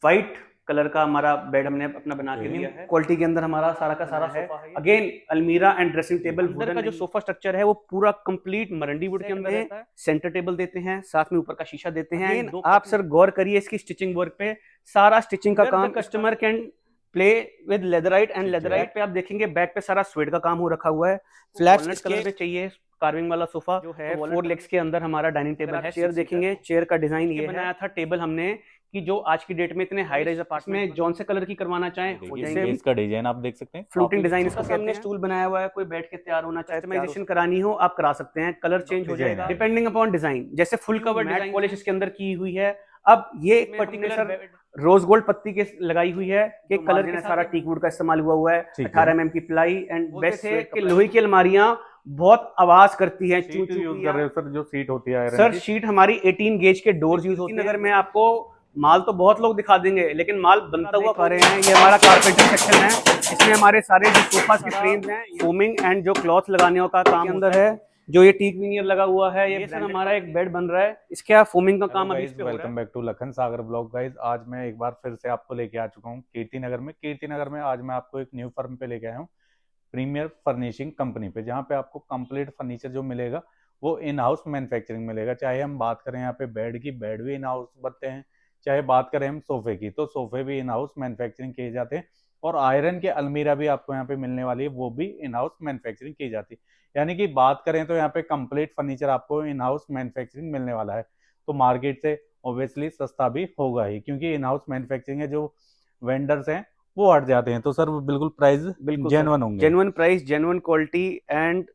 White colour का हमारा bed हमने अपना बना के लिया है। क्वालिटी के अंदर हमारा सारा का सारा है। अगेन अलमीरा एंड ड्रेसिंग टेबल, अंदर का जो सोफा स्ट्रक्चर है वो पूरा कंप्लीट मरंडी वुड के अंदर रहता है। सेंटर टेबल देते हैं, साथ में ऊपर का शीशा देते हैं। आप सर गौर करिए इसकी स्टिचिंग वर्क पे, सारा स्टिचिंग का काम customer can play with leatherette, and leatherette पे आप देखेंगे बैक पे सारा स्वेट का काम हो रखा हुआ है। फ्लैट कलर पे चाहिए कार्विंग वाला सोफा जो है। 4 लेग्स के अंदर हमारा डाइनिंग टेबल है। चेयर देखेंगे, चेयर का डिजाइन ये बनाया था टेबल हमने कि जो आज की डेट में इतने हाई राइज अपार्टमेंट में जौन से कलर की करवाना चाहें, जैसे इसका डिजाइन आप देख सकते हैं, फ्लोटिंग डिजाइन इसका सामने स्टूल बनाया हुआ है। कोई बैठ के तैयार होना चाहे, कस्टमाइजेशन करानी हो आप करा सकते हैं, कलर चेंज हो जाएगा डिपेंडिंग अपॉन डिजाइन। जैसे फुल कवर मैट पॉलिश इसके अंदर की हुई है। अब ये एक पर्टिकुलर रोज गोल्ड पत्ती के लगाई हुई है कि कलर के सारा टीक वुड का इस्तेमाल हुआ हुआ है। 18 mm की प्लाई एंड बेस्ट है कि लोहे की अलमारियां बहुत आवाज करती है। यूज कर रहे हो सर जो सीट होती है सर, शीट हमारी 18 गेज के डोर्स यूज होती है। अगर मैं आपको माल तो बहुत लोग दिखा देंगे लेकिन माल बनता हुआ पा रहे हैं। ये हमारा कारपेंटर सेक्शन है, इसमें हमारे सारे जो सोफा के फ्रेम्स हैं, फोमिंग एंड जो क्लॉथ लगाने का काम अंदर है। जो ये टीक विनियर लगा हुआ है, ये सर हमारा एक बेड बन रहा है, इसका फोमिंग का काम अभी इस पे हो रहा है। Welcome back to Lakhan Sagar blog guys. आज मैं एक बार फिर से आपको लेके आ चुका हूँ कीर्तिनगर में आज मैं आपको एक न्यू फर्म पे लेके आया हूँ, प्रीमियर फर्निशिंग कंपनी पे, जहाँ पे आपको कंप्लीट फर्नीचर जो मिलेगा वो इन हाउस मैन्युफैक्चरिंग मिलेगा। चाहे हम बात करें यहाँ पे बेड की, बेड भी इन हाउस बनते हैं, चाहे बात करें हम सोफे की, तो सोफे भी इन हाउस मैन्युफैक्चरिंग किए जाते हैं, और आयरन के अलमीरा भी आपको यहाँ पे मिलने वाली है, वो भी इन हाउस मैन्युफैक्चरिंग की जाती है। यानी कि बात करें तो यहाँ पे कंप्लीट फर्नीचर आपको इन हाउस मैन्युफैक्चरिंग मिलने वाला है। तो मार्केट से ऑब्वियसली सस्ता भी होगा ही, क्योंकि इन हाउस मैन्युफैक्चरिंग है, जो वेंडर्स हैं वो हट जाते हैं। तो सर बिल्कुल प्राइस जेन्युइन होंगे, genuine price, genuine quality and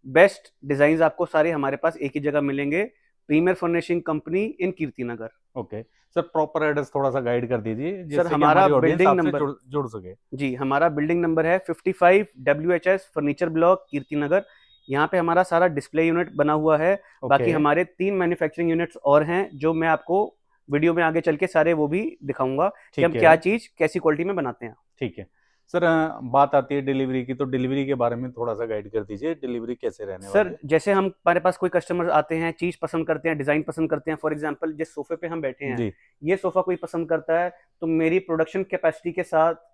best design आपको सारे हमारे पास एक ही जगह मिलेंगे। Premier furnishing company in Kirtinagar. Okay sir, proper address थोड़ा सा गाइड कर दीजिए सर हमारा बिल्डिंग नंबर जुड़ सके। जी, हमारा बिल्डिंग नंबर है 55 WHS फर्नीचर ब्लॉक कीर्तिनगर। यहाँ पे हमारा सारा डिस्प्ले यूनिट बना हुआ है। बाकी हमारे 3 मैन्युफैक्चरिंग यूनिट्स और हैं जो मैं आपको वीडियो में आगे चल के सारे वो भी दिखाऊंगा कि हम क्या चीज कैसी क्वालिटी में बनाते हैं। ठीक है सर, बात आती है डिलीवरी की, तो डिलीवरी के बारे में थोड़ा सा गाइड कर दीजिए, डिलीवरी कैसे रहने वाली है? सर जैसे हम हमारे पास कोई कस्टमर आते हैं, चीज पसंद करते हैं, डिजाइन पसंद करते हैं। फॉर एग्जांपल जिस सोफे पे हम बैठे हैं, ये सोफा कोई पसंद करता है तो मेरी प्रोडक्शन कैपेसिटी के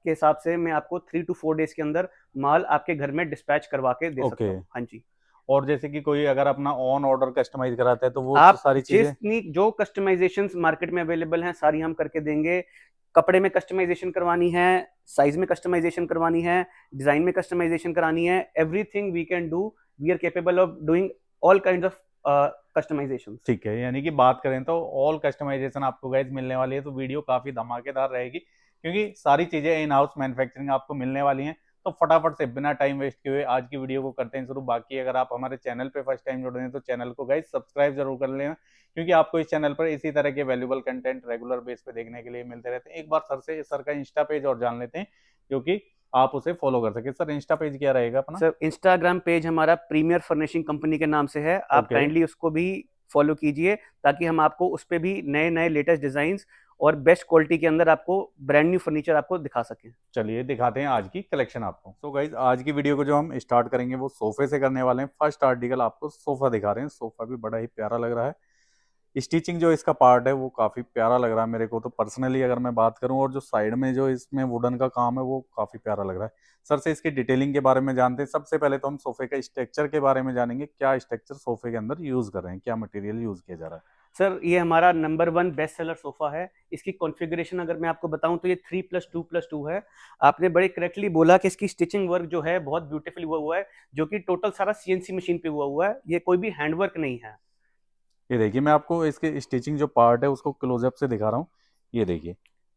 हिसाब से मैं आपको 3 to 4 डेज के अंदर माल आपके घर में डिस्पैच करवा के दे सकता हूँ। हाँ जी। और जैसे कि कोई अगर अपना ऑन ऑर्डर कस्टमाइज कराता है तो वो आप सारी चीजें जो कस्टमाइजेशंस मार्केट में अवेलेबल हैं सारी हम करके देंगे। कपड़े में कस्टमाइजेशन करवानी है, साइज में कस्टमाइजेशन करवानी है, डिजाइन में कस्टमाइजेशन करानी है, everything we can do. We are capable of doing all kind of customisation. ठीक है, यानी कि बात करें तो ऑल कस्टमाइजेशन आपको गाइस मिलने वाली है। तो वीडियो काफी धमाकेदार रहेगी क्योंकि सारी चीजें इन हाउस मैन्युफैक्चरिंग आपको मिलने वाली हैं। तो फटाफट से बिना टाइम वेस्ट किए हुए आज की वीडियो को करते हैं शुरू। बाकी अगर आप हमारे चैनल पे फर्स्ट टाइम जुड़ रहे हैं तो चैनल को गाइस सब्सक्राइब जरूर कर लेना, क्योंकि आपको इस चैनल पर इसी तरह के वैल्यूएबल कंटेंट रेगुलर बेस पे देखने के लिए मिलते रहते हैं। एक बार सर का इंस्टा पेज और जान लेते हैं, क्योंकि आप उसे फॉलो कर सके। सर इंस्टा पेज क्या रहेगा अपना? सर इंस्टाग्राम पेज हमारा प्रीमियर फर्निशिंग कंपनी के नाम से है। आप काइंडली उसको भी फॉलो कीजिए ताकि हम आपको उस पर भी नए नए लेटेस्ट डिजाइन और बेस्ट क्वालिटी के अंदर आपको ब्रांड न्यू फर्नीचर आपको दिखा सकें। चलिए दिखाते हैं आज की कलेक्शन आपको। तो गाइज आज की वीडियो को जो हम स्टार्ट करेंगे वो सोफे से करने वाले हैं। फर्स्ट आर्टिकल आपको सोफा दिखा रहे हैं। सोफा भी बड़ा ही प्यारा लग रहा है। स्टिचिंग जो इसका पार्ट है वो काफी प्यारा लग रहा है मेरे को तो पर्सनली, अगर मैं बात करूं। और जो साइड में जो इसमें वुडन का काम है वो काफी प्यारा लग रहा है। सर से इसकी डिटेलिंग के बारे में जानते हैं। सबसे पहले तो हम सोफे का स्ट्रक्चर के बारे में जानेंगे। क्या स्ट्रक्चर सोफे के अंदर यूज कर रहे हैं, क्या मटेरियल यूज किया जा रहा है? सर ये हमारा नंबर 1 बेस्ट सेलर सोफा है। इसकी कॉन्फ़िगरेशन अगर मैं आपको बताऊं तो ये 3+2+2 है। आपने बड़े करेक्टली बोला कि इसकी स्टिचिंग वर्क जो है बहुत ब्यूटीफुल हुआ है, जो कि टोटल सारा CNC मशीन पे हुआ है। ये कोई भी हैंडवर्क नहीं है। ये देखिए, मैं आपको इसके स्टिचिंग जो पार्ट है उसको क्लोजअप से दिखा रहा हूँ। ये देखिए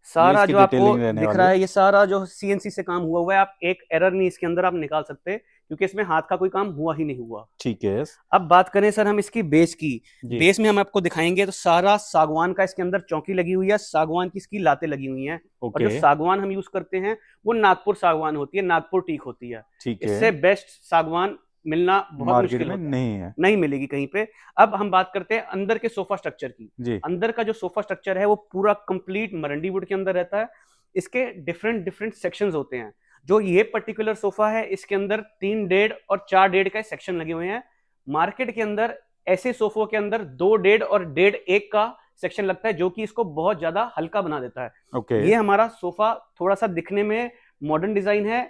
सारा जो आपको दिख रहा है, ये सारा जो CNC से काम हुआ है। आप एक एरर नहीं इसके अंदर आप निकाल सकते, क्योंकि इसमें हाथ का कोई काम हुआ ही नहीं हुआ। ठीक है। अब बात करें सर हम इसकी बेस की, बेस में हम आपको दिखाएंगे तो सारा सागवान का इसके अंदर चौकी लगी हुई है, सागवान की इसकी लातें लगी हुई हैं। और जो सागवान हम यूज करते हैं वो नागपुर सागवान होती है, नागपुर टीक होती है। इससे बेस्ट सागवान मिलना बहुत मुश्किल है, नहीं मिलेगी कहीं पे। अब हम बात करते हैं अंदर के सोफा स्ट्रक्चर की। अंदर का जो सोफा स्ट्रक्चर है वो पूरा कंप्लीट मरंडी वुड के अंदर रहता है। इसके डिफरेंट सेक्शंस होते हैं। जो ये पर्टिकुलर सोफा है इसके अंदर 3 1.5 और 4 1.5 का सेक्शन लगे हुए हैं। मार्केट के अंदर ऐसे सोफों के अंदर 2 1.5 और 1.5 1 का सेक्शन लगता है, जो कि इसको बहुत ज्यादा हल्का बना देता है। ओके। ये हमारा सोफा थोड़ा सा दिखने में मॉडर्न डिजाइन है,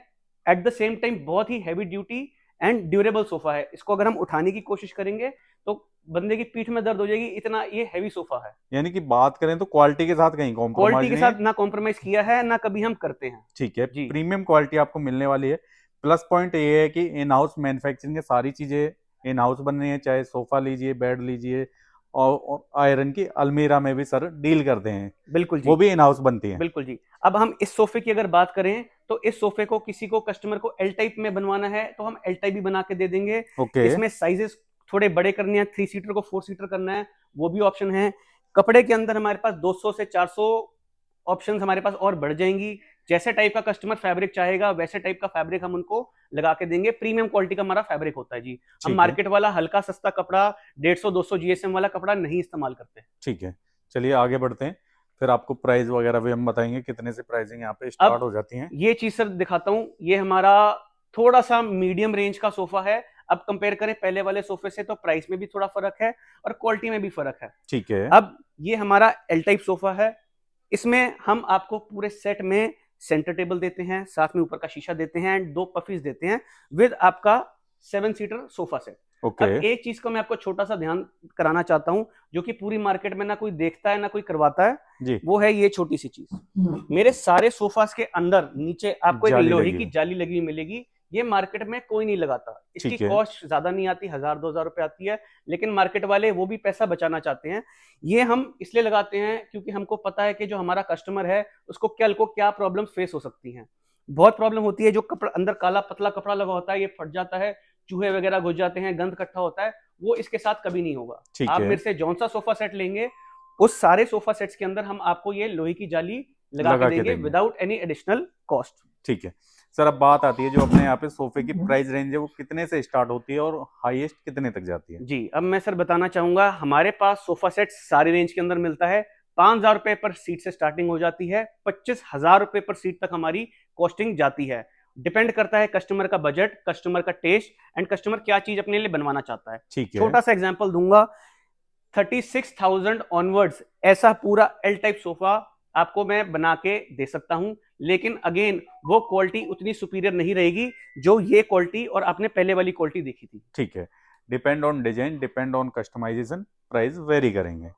एट द सेम टाइम बहुत ही heavy duty and durable sofa है। इसको अगर हम उठाने की कोशिश करेंगे तो बंदे की पीठ में दर्द हो जाएगी, इतना ये हैवी सोफा है। यानी कि बात करें तो क्वालिटी के साथ कहीं क्वालिटी कॉम्प्रोमाइज के नहीं है। साथ ना कॉम्प्रोमाइज किया है, ना कभी हम करते हैं। ठीक है, जी। प्रीमियम क्वालिटी आपको मिलने वाली है। प्लस पॉइंट ये है कि इन हाउस मैन्युफैक्चरिंग है, सारी चीजें इन हाउस बन रही है, चाहे सोफा लीजिए, बेड लीजिए, और आयरन की अलमीरा में भी सर डील करते हैं, बिल्कुल जी, वो भी इन हाउस बनती है। बिल्कुल जी। अब हम इस सोफे की अगर बात करें तो इस सोफे को किसी को कस्टमर को एल टाइप में बनवाना है तो हम एल टाइप भी बना के दे देंगे। ओके। इसमें साइजेस थोड़े बड़े करने हैं, 3 सीटर को 4 सीटर करना है, वो भी ऑप्शन है। कपड़े के अंदर हमारे पास 200 से 400 ऑप्शंस हमारे पास और बढ़ जाएंगी। जैसे टाइप का कस्टमर फैब्रिक चाहेगा वैसे टाइप का फैब्रिक हम उनको लगा के देंगे। प्रीमियम क्वालिटी का हमारा फैब्रिक होता है जी। हम ठीक है। मार्केट वाला हल्का सस्ता कपड़ा 150-200 जीएसएम वाला कपड़ा नहीं इस्तेमाल करते। ठीक है, चलिए आगे बढ़ते हैं, फिर आपको प्राइस वगैरह भी हम बताएंगे कितने से प्राइसिंग यहाँ पे स्टार्ट हो जाती है। ये चीज सर दिखाता हूँ, ये हमारा थोड़ा सा मीडियम रेंज का सोफा है। अब कंपेयर करें पहले वाले सोफे से तो प्राइस में भी थोड़ा फर्क है और क्वालिटी में भी फर्क है। ठीक है। अब ये हमारा एल टाइप सोफा है। इसमें हम आपको पूरे सेट में सेंटर टेबल देते हैं, साथ में ऊपर का शीशा देते हैं एंड 2 पफीज देते हैं विद आपका 7 सीटर सोफा सेट। ओके। अब एक चीज का मैं आपको छोटा सा ध्यान कराना चाहता हूं, जो कि पूरी मार्केट में ना कोई देखता है ना कोई करवाता है जी। वो है ये छोटी सी चीज। मेरे सारे सोफास के अंदर नीचे आपको एक जाली लोहे लगी की है। जाली लगी हुई मिलेगी। ये मार्केट में कोई नहीं लगाता। इसकी ठीक है। कॉस्ट ज्यादा नहीं आती, 1000-2000 रुपए आती है, लेकिन मार्केट वाले वो भी पैसा बचाना चाहते हैं। ये हम इसलिए लगाते हैं क्योंकि हमको पता है कि जो हमारा कस्टमर है उसको कल को क्या प्रॉब्लम फेस हो सकती हैं। बहुत प्रॉब्लम होती है, जो कपड़ा अंदर काला पतला कपड़ा लगा होता है ये फट जाता है, चूहे वगैरह घुस जाते हैं, गंद इकट्ठा होता है, वो इसके साथ कभी नहीं होगा। ठीक आप है। मेरे से जौन सा सोफा सेट लेंगे उस सारे सोफा सेट्स के अंदर हम आपको ये लोहे की जाली लगा के देंगे विदाउट एनी एडिशनल कॉस्ट। ठीक है सर, अब बात आती है जो अपने यहाँ पे सोफे की प्राइस रेंज है वो कितने से स्टार्ट होती है और हाईएस्ट कितने तक जाती है? जी, अब मैं सर बताना चाहूंगा, हमारे पास सोफा सेट सारी रेंज के अंदर मिलता है। 5000 रुपए पर सीट से स्टार्टिंग हो जाती है, 25,000 रुपए पर सीट तक हमारी कॉस्टिंग जाती है। डिपेंड करता है कस्टमर का बजट, कस्टमर का टेस्ट एंड कस्टमर क्या चीज अपने लिए बनवाना चाहता है। ठीक है। छोटा सा एग्जांपल दूंगा, 36,000 ऑनवर्ड्स ऐसा पूरा एल टाइप सोफा आपको मैं बना के दे सकता हूं, लेकिन अगेन वो क्वालिटी उतनी सुपीरियर नहीं रहेगी जो ये क्वालिटी और आपने पहले वाली क्वालिटी देखी थी। ठीक है, depend on design, depend on customisation, price vary करेंगे।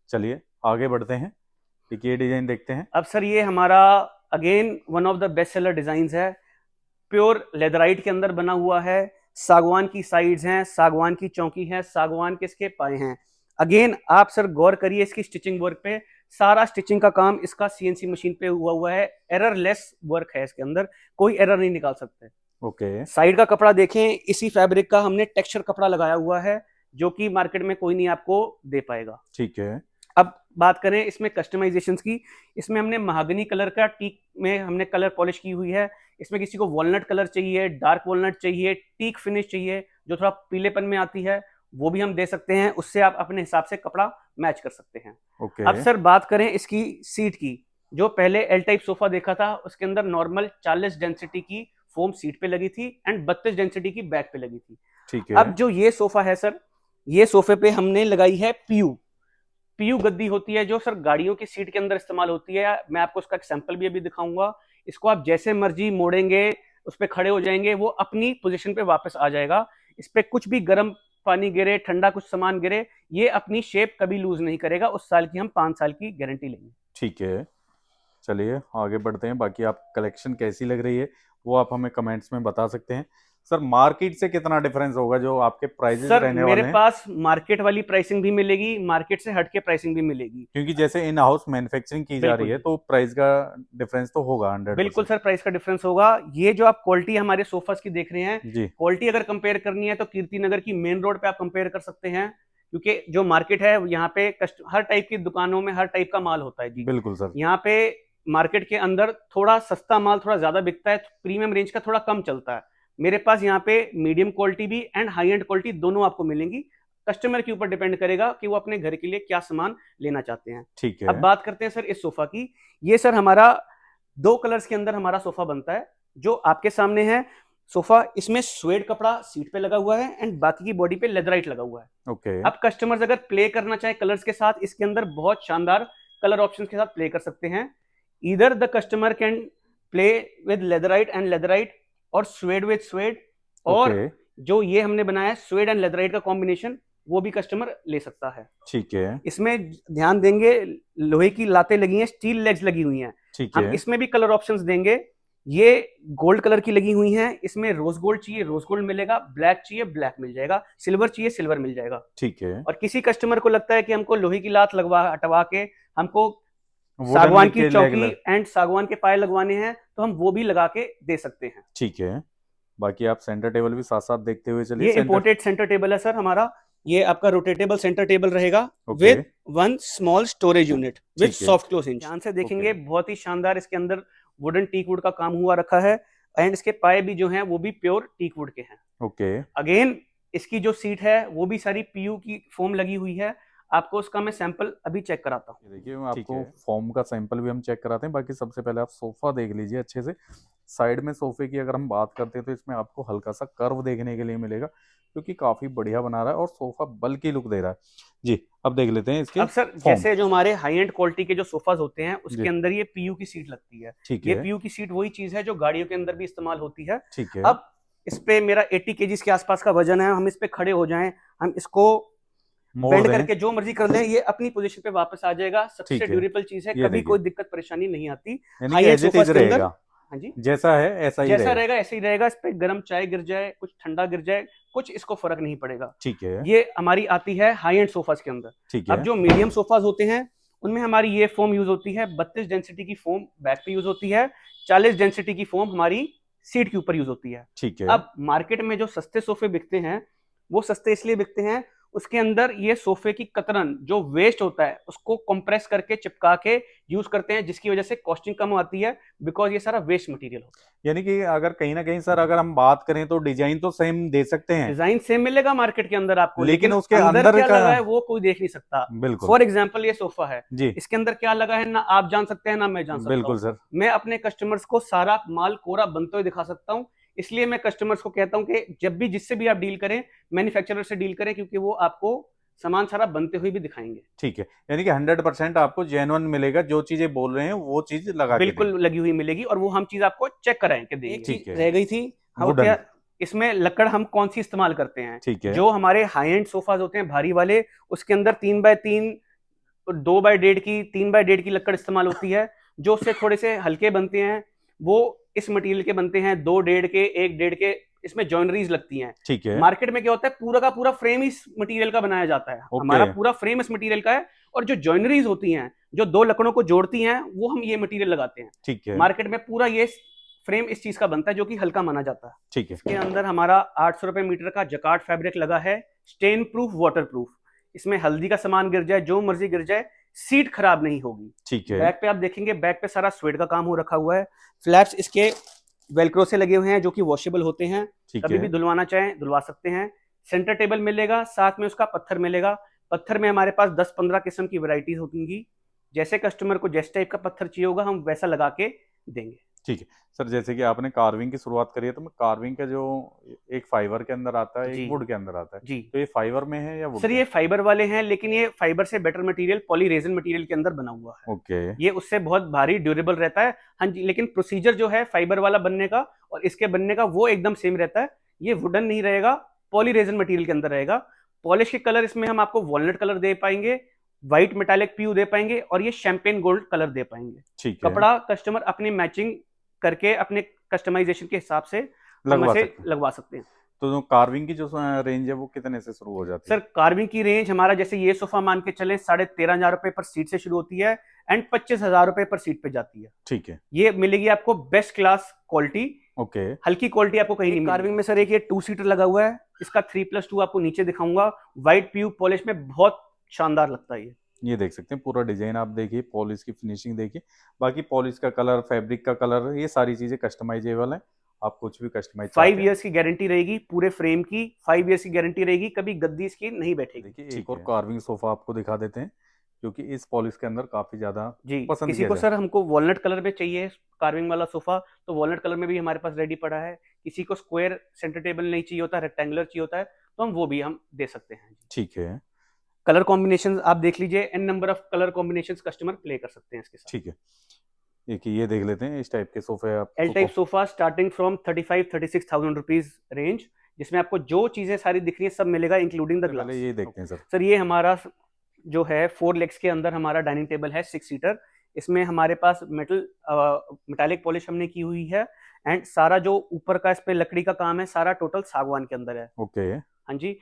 चलिए आगे बढ़ते हैं, एक ये डिजाइन देखते हैं। अब सर ये हमारा again one of the best seller designs है, प्योर लेदराइट के अंदर बना हुआ है। सागवान की साइड्स हैं, सागवान की चौकी है, सागवान के इसके पाए हैं। अगेन आप सर गौर करिए इसकी स्टिचिंग वर्क पे, सारा स्टिचिंग का काम इसका सीएनसी मशीन पे हुआ है। एररलेस वर्क है इसके अंदर, कोई एरर नहीं निकाल सकते। ओके। साइड का कपड़ा देखें, इसी फैब्रिक का हमने टेक्सचर कपड़ा लगाया हुआ है जो कि मार्केट में कोई नहीं आपको दे पाएगा। ठीक है। अब बात करें इसमें कस्टमाइजेशंस की, इसमें हमने महागनी कलर का टीक में हमने कलर पॉलिश की हुई है। इसमें किसी को वॉलनट कलर चाहिए, डार्क वॉलनट चाहिए, टीक फिनिश चाहिए जो थोड़ा पीलेपन में आती है, वो भी हम दे सकते हैं। उससे आप अपने हिसाब से कपड़ा मैच कर सकते हैं। ओके। अब सर बात करें इसकी सीट की, जो पहले एल टाइप सोफा देखा था उसके अंदर नॉर्मल 40 डेंसिटी की फोम सीट पे लगी थी एंड 32 डेंसिटी की बैक पे लगी थी। ठीक है। अब जो ये सोफा है सर, ये सोफे पे हमने लगाई है पीयू गद्दी होती है जो सर गाड़ियों की सीट के अंदर इस्तेमाल होती है। मैं आपको उसका एक सैंपल भी अभी दिखाऊंगा। इसको आप जैसे मर्जी मोड़ेंगे, उस पर खड़े हो जाएंगे, वो अपनी पोजीशन पे वापस आ जाएगा। इस पे कुछ भी गर्म पानी गिरे, ठंडा कुछ सामान गिरे, ये अपनी शेप कभी लूज नहीं करेगा। उस साल की हम 5 साल की गारंटी लेंगे। ठीक है, चलिए आगे बढ़ते हैं। बाकी आप कलेक्शन कैसी लग रही है वो आप हमें कमेंट्स में बता सकते हैं। सर मार्केट से कितना डिफरेंस होगा जो आपके प्राइसेस सर रहने मेरे वाले हैं? पास मार्केट वाली प्राइसिंग भी मिलेगी, मार्केट से हटके प्राइसिंग भी मिलेगी, क्योंकि जैसे इन हाउस मैन्युफैक्चरिंग की जा रही है तो प्राइस का डिफरेंस तो होगा 100%। बिल्कुल सर प्राइस का डिफरेंस होगा। ये जो आप क्वालिटी हमारे सोफास की देख रहे हैं, जी। क्वालिटी अगर कंपेयर करनी है तो कीर्ति नगर की मेन रोड पे आप कंपेयर कर सकते हैं, क्योंकि जो मार्केट है यहाँ पे हर टाइप की दुकानों में हर टाइप का माल होता है जी। बिल्कुल सर। यहाँ पे मार्केट के अंदर थोड़ा सस्ता माल थोड़ा ज्यादा बिकता है, प्रीमियम रेंज का थोड़ा कम चलता है। मेरे पास यहाँ पे मीडियम क्वालिटी भी एंड हाई एंड क्वालिटी दोनों आपको मिलेंगी। कस्टमर के ऊपर डिपेंड करेगा कि वो अपने घर के लिए क्या सामान लेना चाहते हैं। ठीक है। अब बात करते हैं सर इस सोफा की। ये सर हमारा 2 कलर्स के अंदर हमारा सोफा बनता है जो आपके सामने है। सोफा इसमें स्वेड कपड़ा सीट पे लगा हुआ है एंड बाकी की बॉडी पे लेदराइट लगा हुआ है। ओके अब कस्टमर्स अगर प्ले करना चाहे कलर्स के साथ, इसके अंदर बहुत शानदार कलर ऑप्शंस के साथ प्ले कर सकते हैं। Either the customer can play with leatherette and leatherette और स्वेड विद स्वेड, और जो ये हमने बनाया है स्वेड एंड लेदराइट का कॉम्बिनेशन, वो भी कस्टमर ले सकता है। ठीक है। इसमें ध्यान देंगे लोहे की लातें लगी हैं, स्टील लेग्स लगी हुई हैं। ठीक हम है। इसमें भी कलर ऑप्शंस देंगे। ये गोल्ड कलर की लगी हुई हैं, इसमें रोज गोल्ड चाहिए रोज गोल्ड मिलेगा, ब्लैक चाहिए ब्लैक मिल जाएगा, सिल्वर चाहिए सिल्वर मिल जाएगा। ठीक है। और किसी कस्टमर को लगता है कि हमको लोहे की लात लगवा हटवा के हमको सागवान की चौकी एंड सागवान के पाए लगवाने हैं, तो हम वो भी लगा के दे सकते हैं। ठीक है। बाकी आप सेंटर टेबल भी साथ साथ देखते हुए चलिए। ये इंपोर्टेड सेंटर टेबल है सर हमारा। ये आपका रोटेटेबल सेंटर टेबल रहेगा with one small storage unit with soft close hinge. ध्यान से देखेंगे बहुत ही शानदार इसके अंदर वुडन टीक वुड का काम हुआ रखा है एंड इसके पाए भी जो हैं वो भी प्योर टीक वुड के हैं। ओके। अगेन इसकी जो सीट है वो भी सारी पीयू की फोम लगी हुई है। आपको उसका मैं सैंपल अभी चेक कराता हूँ। देखिए आपको फॉर्म का सैंपल भी हम चेक कराते हैं। बाकी सबसे पहले आप सोफा देख लीजिए अच्छे से। साइड में सोफे की अगर हम बात करते हैं तो इसमें आपको हल्का सा कर्व देखने के लिए मिलेगा, क्योंकि काफी बढ़िया बना रहा है और सोफा बल्कि लुक दे रहा है जी। अब देख लेते हैं इसके। अब सर जैसे जो हमारे हाई एंड क्वालिटी के जो सोफाज होते हैं उसके अंदर ये पीयू की सीट लगती है। ठीक ये है। पीयू की सीट वही चीज है जो गाड़ियों के अंदर भी इस्तेमाल होती है। ठीक है। अब इस पे मेरा 80 केजीज के आसपास का वजन है, हम इस पे खड़े हो जाएं, हम इसको बेंड करके जो मर्जी कर लें, ये अपनी पोजीशन पे वापस आ जाएगा। सबसे ड्यूरेबल चीज है, कभी कोई दिक्कत परेशानी नहीं आती। हाई एंड सोफा के अंदर हाँ जी जैसा है ऐसा ही रहेगा, ऐसे ही रहेगा। इस पे गर्म चाय गिर जाए, कुछ ठंडा गिर जाए, कुछ इसको फर्क नहीं पड़ेगा। ठीक है। ये हमारी आती है हाई एंड सोफाज के अंदर। ठीक है। अब जो मीडियम सोफाज होते हैं उनमें हमारी ये फोम यूज होती है। 32 डेंसिटी की फोम बैक पे यूज होती है, 40 डेंसिटी की फोम हमारी सीट के ऊपर यूज होती है। ठीक है। अब मार्केट में जो सस्ते सोफे बिकते हैं वो सस्ते इसलिए बिकते हैं, उसके अंदर ये सोफे की कतरन जो वेस्ट होता है उसको कंप्रेस करके चिपका के यूज करते हैं, जिसकी वजह से कॉस्टिंग कम आती है, बिकॉज ये सारा वेस्ट मटेरियल होता है। यानी कि अगर कहीं ना कहीं सर अगर हम बात करें तो डिजाइन तो सेम दे सकते हैं, डिजाइन सेम मिलेगा मार्केट के अंदर आपको, लेकिन उसके अंदर क्या लगा है वो कोई देख नहीं सकता। बिल्कुल। फॉर एग्जाम्पल ये सोफा है जी, इसके अंदर क्या लगा है ना आप जान सकते हैं ना मैं जान सकता बिल्कुल हूं। सर। मैं अपने कस्टमर्स को सारा माल कोरा बनते हुए दिखा सकता हूं, इसलिए मैं कस्टमर्स को कहता हूं कि जब भी जिससे भी आप डील करें मैन्युफैक्चरर से डील करें, क्योंकि वो आपको सामान सारा बनते हुए भी दिखाएंगे। ठीक है। यानी कि 100% आपको जेन्युइन मिलेगा, जो चीजें बोल रहे हैं वो चीज लगा के बिल्कुल लगी हुई मिलेगी, और वो हम चीज आपको चेक कराएं के देंगे। ठीक है। रह गई थी क्या इसमें लकड़ हम कौन सी इस्तेमाल करते हैं। ठीक है। जो हमारे हाई एंड सोफाज होते हैं भारी वाले, उसके अंदर 3x3 2x1.5 की 3x1.5 की लकड़ इस्तेमाल होती है। जो उससे थोड़े से हल्के बनते हैं वो इस मटेरियल के बनते हैं, 2.5 के 1.5 के, इसमें जॉइनरीज लगती हैं। ठीक है। मार्केट में क्या होता है पूरा का पूरा फ्रेम इस मटेरियल का बनाया जाता है, हमारा पूरा फ्रेम इस मटेरियल का है, और जो जॉइनरीज होती हैं जो दो लकड़ों को जोड़ती हैं वो हम ये मटेरियल लगाते हैं। ठीक है। मार्केट में पूरा ये फ्रेम इस चीज का बनता है जो कि हल्का माना जाता है। ठीक है। इसके अंदर हमारा 800 रुपए मीटर का जकार्ड फैब्रिक लगा है, स्टेन प्रूफ वाटर प्रूफ। इसमें हल्दी का सामान गिर जाए, जो मर्जी गिर जाए, सीट खराब नहीं होगी। ठीक है। बैक पे आप देखेंगे, बैक पे सारा स्वेड का काम हो रखा हुआ है। फ्लैप्स इसके वेलक्रो से लगे हुए हैं जो कि वॉशेबल होते हैं, कभी भी धुलवाना चाहें धुलवा सकते हैं। सेंटर टेबल मिलेगा, साथ में उसका पत्थर मिलेगा। पत्थर में हमारे पास 10-15 किस्म की वैरायटीज होंगी, जैसे कस्टमर को जिस टाइप का पत्थर चाहिए होगा हम वैसा लगा के देंगे। ठीक है सर। जैसे कि आपने कार्विंग की शुरुआत करी है, तो मैं कार्विंग का जो एक फाइबर के अंदर आता है, एक वुड के अंदर आता है जी, तो ये फाइबर में है या वुड? सर ये फाइबर वाले हैं, लेकिन ये फाइबर से बेटर मटेरियल पॉलीरेजिन मटेरियल के अंदर बना हुआ है। ओके। ये उससे बहुत भारी ड्यूरेबल रहता है। हाँ जी, लेकिन प्रोसीजर जो है फाइबर वाला बनने का और इसके बनने का वो एकदम सेम रहता है। ये वुडन नहीं रहेगा, पॉलीरेजिन मटेरियल के अंदर रहेगा। पॉलिश के कलर इसमें हम आपको वॉलनट कलर दे पाएंगे, व्हाइट मेटालिक पीयू दे पाएंगे, और ये शैंपेन गोल्ड कलर दे पाएंगे। ठीक है। कपड़ा कस्टमर अपनी मैचिंग करके अपने कस्टमाइजेशन के हिसाब से लगवा सकते हैं। तो कार्विंग की जो रेंज है वो कितने से शुरू हो जाती है? सर कार्विंग की रेंज हमारा, जैसे ये सोफा मान के चले, 13,500 रुपए पर सीट से शुरू होती है एंड 25,000 रुपए पर सीट पे जाती है। ठीक है। ये मिलेगी आपको बेस्ट क्लास क्वालिटी। ओके। हल्की क्वालिटी आपको कहीं नहीं। कार्विंग में सर एक ये 2 सीटर लगा हुआ है, इसका 3+2 आपको नीचे दिखाऊंगा। व्हाइट पीयू पॉलिश में बहुत शानदार लगता है। ये देख सकते हैं पूरा डिजाइन आप देखिए, पॉलिश की फिनिशिंग देखिए, बाकी पॉलिश का कलर, फैब्रिक का कलर, ये सारी चीजें कस्टमाइजेबल है। आप कुछ भी कस्टमाइज 5 इयर्स की गारंटी रहेगी पूरे फ्रेम की, 5 इयर्स की गारंटी रहेगी, कभी गद्दी इसकी नहीं बैठेगी। देखिए एक और कार्विंग सोफा आपको दिखा देते हैं, क्योंकि इस पॉलिश के अंदर काफी ज्यादा जी पसंद किसी को सर हमको वॉलनट कलर में चाहिए कार्विंग वाला सोफा, तो वॉलनट कलर में भी हमारे पास रेडी पड़ा है। किसी को स्क्वायर सेंटर टेबल नहीं चाहिए होता, रेक्टेंगुलर चाहिए होता है, तो हम वो भी हम दे सकते हैं। ठीक है, कलर कॉम्बिनेशन आप देख लीजिए, an number of colour combination customer play कर सकते हैं इसके साथ। ठीक है। एक ये देख लेते हैं, इस टाइप के सोफे आप L type sofa starting from 35-36,000 rupees range, जिसमें आपको जो चीजें सारी दिख रही है सब मिलेगा, इंक्लूडिंग द ग्लास। पहले ये देखते हैं सर। सर ये हमारा जो है 4 लेग्स के अंदर हमारा डाइनिंग टेबल है 6 सीटर। इसमें हमारे पास मेटालिक पॉलिश हमने की हुई है, एंड सारा जो ऊपर का इस पे लकड़ी का काम है सारा टोटल सागवान के अंदर है। ओके। हाँ जी।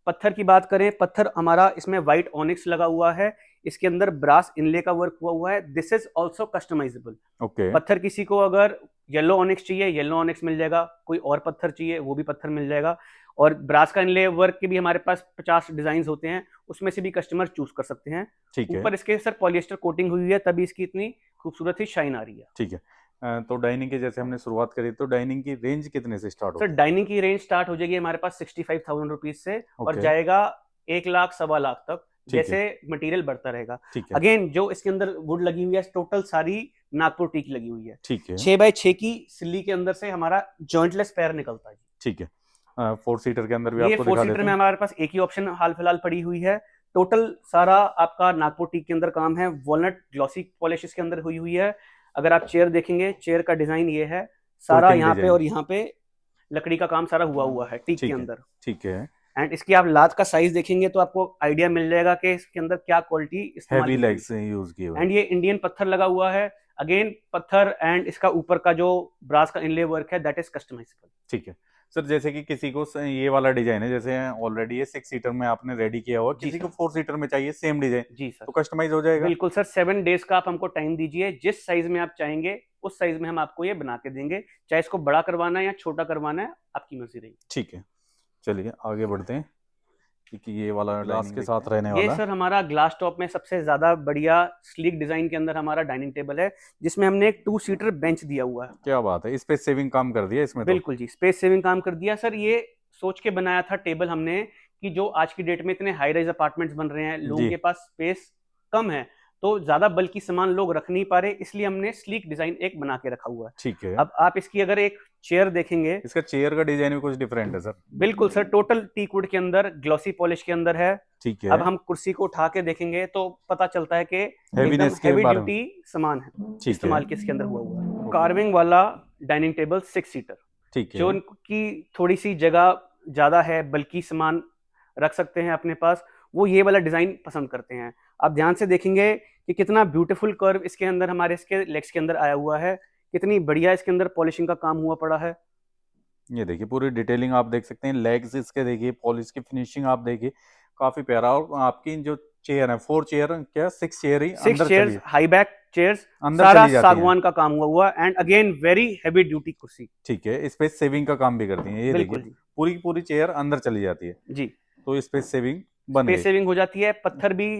पत्थर की बात करें, पत्थर हमारा इसमें व्हाइट ऑनिक्स लगा हुआ है, इसके अंदर ब्रास इनले का वर्क हुआ है। This is also customisable. Okay. पत्थर किसी को अगर येलो ऑनिक्स चाहिए, येलो ऑनिक्स मिल जाएगा, कोई और पत्थर चाहिए वो भी पत्थर मिल जाएगा। और ब्रास का इनले वर्क के भी हमारे पास 50 डिजाइन होते हैं, उसमें से भी कस्टमर चूज कर सकते हैं। ठीक है। ऊपर इसके सर पॉलिएस्टर कोटिंग हुई है, तभी इसकी इतनी खूबसूरत ही शाइन आ रही है। ठीक है। तो डाइनिंग के जैसे हमने शुरुआत करी, तो डाइनिंग की रेंज कितने से स्टार्ट सर होती है? डाइनिंग की रेंज स्टार्ट हो जाएगी हमारे पास 65,000 रुपीज से, और ओके। जाएगा 1 लाख 1.25 लाख तक, ठीक है। जैसे मटेरियल बढ़ता रहेगा। ठीक है। अगेन जो इसके अंदर वुड लगी हुई है टोटल सारी नागपुर टीक लगी हुई है। ठीक है। 6x6 की सिल्ली के अंदर से हमारा जॉइंटलेस पैर निकलता है। ठीक है। 4 सीटर के अंदर भी ये आपको 4 दिखा सीटर देते में हैं। हमारे पास एक ही ऑप्शन हाल फिलहाल पड़ी हुई है। टोटल सारा आपका नागपुर टीक के अंदर काम है, वॉलनट ग्लॉसी पॉलिश इसके अंदर हुई हुई है। अगर आप चेयर देखेंगे, चेयर का डिजाइन ये है सारा, Quilting यहाँ पे design। और यहाँ पे लकड़ी का काम सारा हुआ है टीक के ठीक है। अंदर। ठीक है। एंड इसकी आप लात का साइज देखेंगे तो आपको आइडिया मिल जाएगा कि इसके अंदर क्या क्वालिटी इस्तेमाल हैवी की गई लेग्स यूज किए हुए है। एंड ये इंडियन पत्थर लगा हुआ है, अगेन पत्थर, एंड इसका ऊपर का जो ब्रास का इनले वर्क है दैट इज कस्टमाइजेबल। ठीक है सर। जैसे कि किसी को ये वाला डिजाइन है, जैसे ऑलरेडी ये 6 सीटर में आपने रेडी किया हुआ, जी किसी सर। को 4 सीटर में चाहिए सेम डिजाइन, जी सर, तो कस्टमाइज हो जाएगा? बिल्कुल सर। 7 डेज का आप हमको टाइम दीजिए, जिस साइज में आप चाहेंगे उस साइज में हम आपको ये बना के देंगे, चाहे इसको बड़ा करवाना है या छोटा करवाना है, आपकी मर्जी रहेगी। ठीक है, चलिए आगे बढ़ते हैं। क्योंकि ये वाला ग्लास के साथ रहने ये वाला सर हमारा ग्लास टॉप में सबसे ज्यादा बढ़िया स्लीक डिजाइन के अंदर हमारा डाइनिंग टेबल है, जिसमें हमने एक 2 सीटर बेंच दिया हुआ है। क्या बात है, स्पेस सेविंग काम कर दिया इसमें तो। बिल्कुल जी, स्पेस सेविंग काम कर दिया सर। ये सोच के बनाया था टेबल हमने कि जो आज की डेट में इतने हाई राइज अपार्टमेंट्स बन रहे हैं, लोगों जी। के पास स्पेस कम है, तो ज्यादा बल्कि सामान लोग रख नहीं पा रहे, इसलिए हमने स्लीक डिजाइन एक बना के रखा हुआ है। ठीक है। अब आप इसकी अगर एक चेयर देखेंगे, इसका चेयर का डिजाइन भी कुछ डिफरेंट है सर। बिल्कुल सर, टोटल टीक वुड के अंदर ग्लॉसी पॉलिश के अंदर है। ठीक है। अब हम कुर्सी को उठा के देखेंगे तो पता चलता है कि Heaviness के हेवी बारे में। ड्यूटी सामान है ठीक इस्तेमाल है। किसके अंदर हुआ है। कार्विंग वाला डाइनिंग टेबल 6 सीटर, ठीक है। जो उनकी थोड़ी सी जगह ज्यादा है, बल्कि सामान रख सकते हैं अपने पास, वो ये वाला डिजाइन पसंद करते हैं। आप ध्यान से देखेंगे कि कितना ब्यूटीफुल कर्व इसके अंदर हमारे इसके लेग्स के अंदर आया हुआ है, कितनी बढ़िया इसके अंदर पॉलिशिंग का काम हुआ पड़ा है। ये देखिए पूरी डिटेलिंग आप देख सकते हैं, लेग्स इसके देखिए, पॉलिश की फिनिशिंग आप देखिए, काफी प्यारा। और आपकी जो चेयर है, 4 चेयर क्या 6 चेयर ही 6 अंदर चेयर्स, चली हाई बैक चेयर्स, अंदर सारा चली जाती हैं। सागवान का काम हुआ and again very heavy duty कुर्सी। ठीक है, स्पेस सेविंग का काम भी करती है। ये बिल्कुल देखिए जी। पूरी की पूरी चेयर अंदर चली जाती है, जी, तो स्पेस सेविंग बन स्पेस गई। सेविंग हो जाती है। पत्थर भी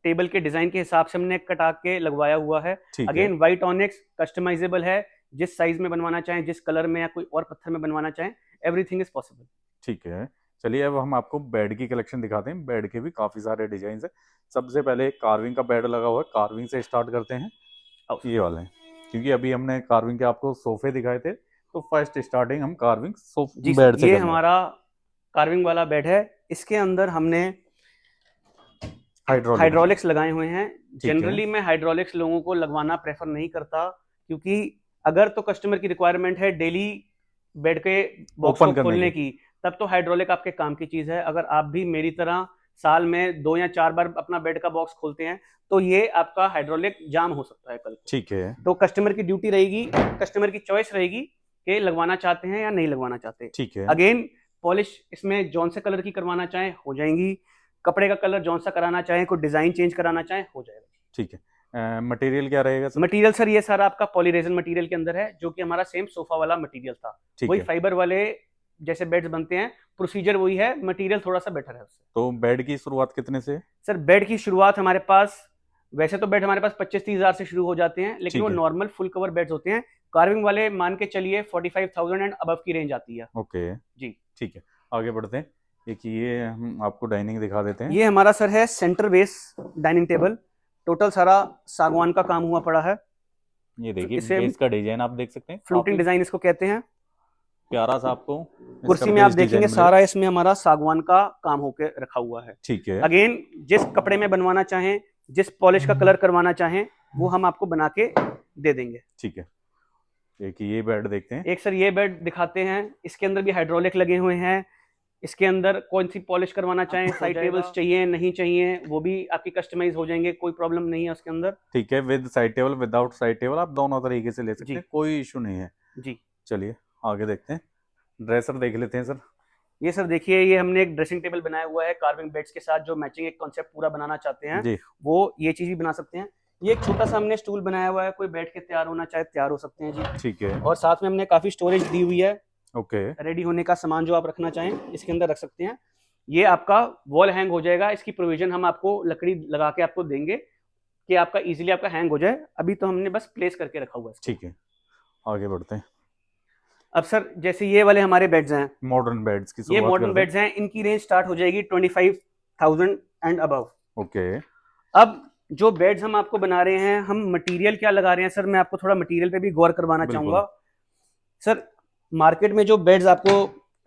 टेबल के डिजाइन के हिसाब से हमने कटा के लगवाया हुआ है। ठीक है। अगेन व्हाइट ऑनिक्स कस्टमाइजेबल है, जिस साइज में बनवाना चाहें, जिस कलर में या कोई और पत्थर में बनवाना चाहें, एवरीथिंग इज पॉसिबल। ठीक है, चलिए अब हम आपको बेड की कलेक्शन दिखाते हैं। बेड के भी काफी सारे डिजाइन है। सबसे पहले कार्विंग का बेड लगा हुआ है, कार्विंग से स्टार्ट करते हैं। ये वाला है, क्योंकि अभी हमने कार्विंग के आपको सोफे दिखाए थे, तो फर्स्ट स्टार्टिंग हम कार्विंग जी बेड से ये करेंगे। हमारा कार्विंग वाला बेड है, इसके अंदर हमने हाइड्रोलिक्स लगाए हुए हैं। जनरली मैं हाइड्रोलिक्स लोगों को लगवाना प्रेफर नहीं करता, क्योंकि अगर तो कस्टमर की रिक्वायरमेंट है डेली बेड के बॉक्स को खोलने की, तब तो हाइड्रोलिक आपके काम की चीज है। अगर आप भी मेरी तरह साल में 2 या 4 बार अपना बेड का बॉक्स खोलते हैं, तो ये आपका हाइड्रोलिक जाम हो सकता है कल को। ठीक है। तो कस्टमर की ड्यूटी रहेगी, कस्टमर की चॉइस रहेगी कि लगवाना चाहते हैं या नहीं लगवाना चाहते। ठीक है। अगेन पॉलिश इसमें जौन से कलर की करवाना चाहें हो जाएंगी, कपड़े का कलर जौन सा कराना चाहें, कोई डिजाइन चेंज कराना चाहें हो जाएगा। ठीक है। मटेरियल क्या रहेगा सर? मटेरियल सर ये सारा आपका पॉलीरेजन मटेरियल के अंदर है, जो कि हमारा सेम सोफा वाला मटेरियल था। ठीक वही है। फाइबर वाले जैसे बेड्स बनते हैं, प्रोसीजर वही है, मटेरियल थोड़ा सा बेटर है उससे। तो बेड की शुरुआत कितने से? सर बेड की शुरुआत हमारे पास, वैसे तो बेड हमारे पास 25-30 हजार से शुरू हो जाते हैं, लेकिन वो नॉर्मल फुल कवर बेड्स होते हैं। कार्विंग वाले मान के चलिए 45,000 एंड अबव की रेंज आती है। ओके जी ठीक है, आगे बढ़ते हैं। एक ये हम आपको डाइनिंग दिखा देते हैं। ये हमारा सर है centre base dining table, total सारा सागवान का काम हुआ पड़ा है। ये देखिए इसे बेस का डिजाइन आप देख सकते हैं, फ्लोटिंग डिजाइन इसको कहते हैं। प्यारा सा आपको इसका कुर्सी में आप बेस देखेंगे डिजाइन सारा इसमें हमारा सागवान का काम होके रखा हुआ है। ठीक है। अगेन जिस कपड़े में बनवाना चाहें, जिस पॉलिश का कलर करवाना चाहें, वो हम आपको बना के दे देंगे। ठीक है, एक ये बेड देखते हैं। एक सर ये बेड दिखाते हैं, इसके अंदर भी हाइड्रोलिक लगे हुए हैं। इसके अंदर कौन सी पॉलिश करवाना चाहें, साइड टेबल्स चाहिए नहीं चाहिए, वो भी आपकी कस्टमाइज हो जाएंगे, कोई प्रॉब्लम नहीं है उसके अंदर। ठीक है, with side table without side table आप दोनों तरीके से ले सकते हैं, कोई इशू नहीं है जी। चलिए आगे देखते हैं, ड्रेसर देख लेते हैं सर। ये सर देखिए, ये हमने एक ड्रेसिंग टेबल बनाया हुआ है कार्विंग बेड्स के साथ, जो मैचिंग एक कॉन्सेप्ट पूरा बनाना चाहते हैं जी। वो ये चीज भी बना सकते हैं। ये एक छोटा सा हमने स्टूल बनाया हुआ है, कोई बैठ के तैयार होना चाहे तैयार हो सकते हैं जी। ठीक है। और साथ में हमने काफी स्टोरेज दी हुई है। ओके। रेडी होने का सामान जो आप रखना चाहें इसके अंदर रख सकते हैं। ये आपका वॉल हैंग हो जाएगा, इसकी प्रोविजन हम आपको लकड़ी लगा के आपको देंगे कि आपका इजीली आपका हैंग हो जाए। अभी तो हमने बस प्लेस करके रखा हुआ है। ठीक है, आगे बढ़ते हैं। अब सर जैसे ये वाले हमारे बेड्स हैं, मॉडर्न बेड्स की ये मॉडर्न बेड्स हैं, इनकी रेंज स्टार्ट हो जाएगी 25,000 एंड अबव। ओके। अब जो बेड्स हम आपको बना रहे हैं, हम मटेरियल क्या लगा रहे हैं सर, मैं आपको थोड़ा मटेरियल पे भी गौर करवाना चाहूंगा। सर मार्केट में जो बेड्स आपको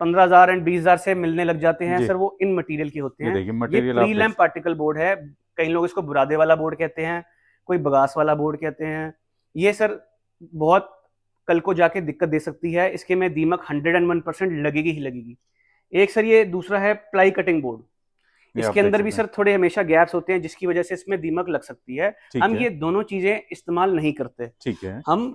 15,000 एंड 20,000 से मिलने लग जाते हैं सर, वो इन मटेरियल के होते हैं। ये प्री लैम्प पार्टिकल बोर्ड है, कई लोग इसको बुरादे वाला बोर्ड कहते हैं, कोई बगास वाला बोर्ड कहते हैं। ये सर बहुत कल को जाके दिक्कत दे सकती है, इसके में दीमक 101% लगेगी ही लगेगी। एक सर ये दूसरा है प्लाई कटिंग बोर्ड, इसके अंदर भी सर थोड़े हमेशा गैप्स होते हैं जिसकी वजह से इसमें दीमक लग सकती है। हम ये दोनों चीजें इस्तेमाल नहीं करते। ठीक है। हम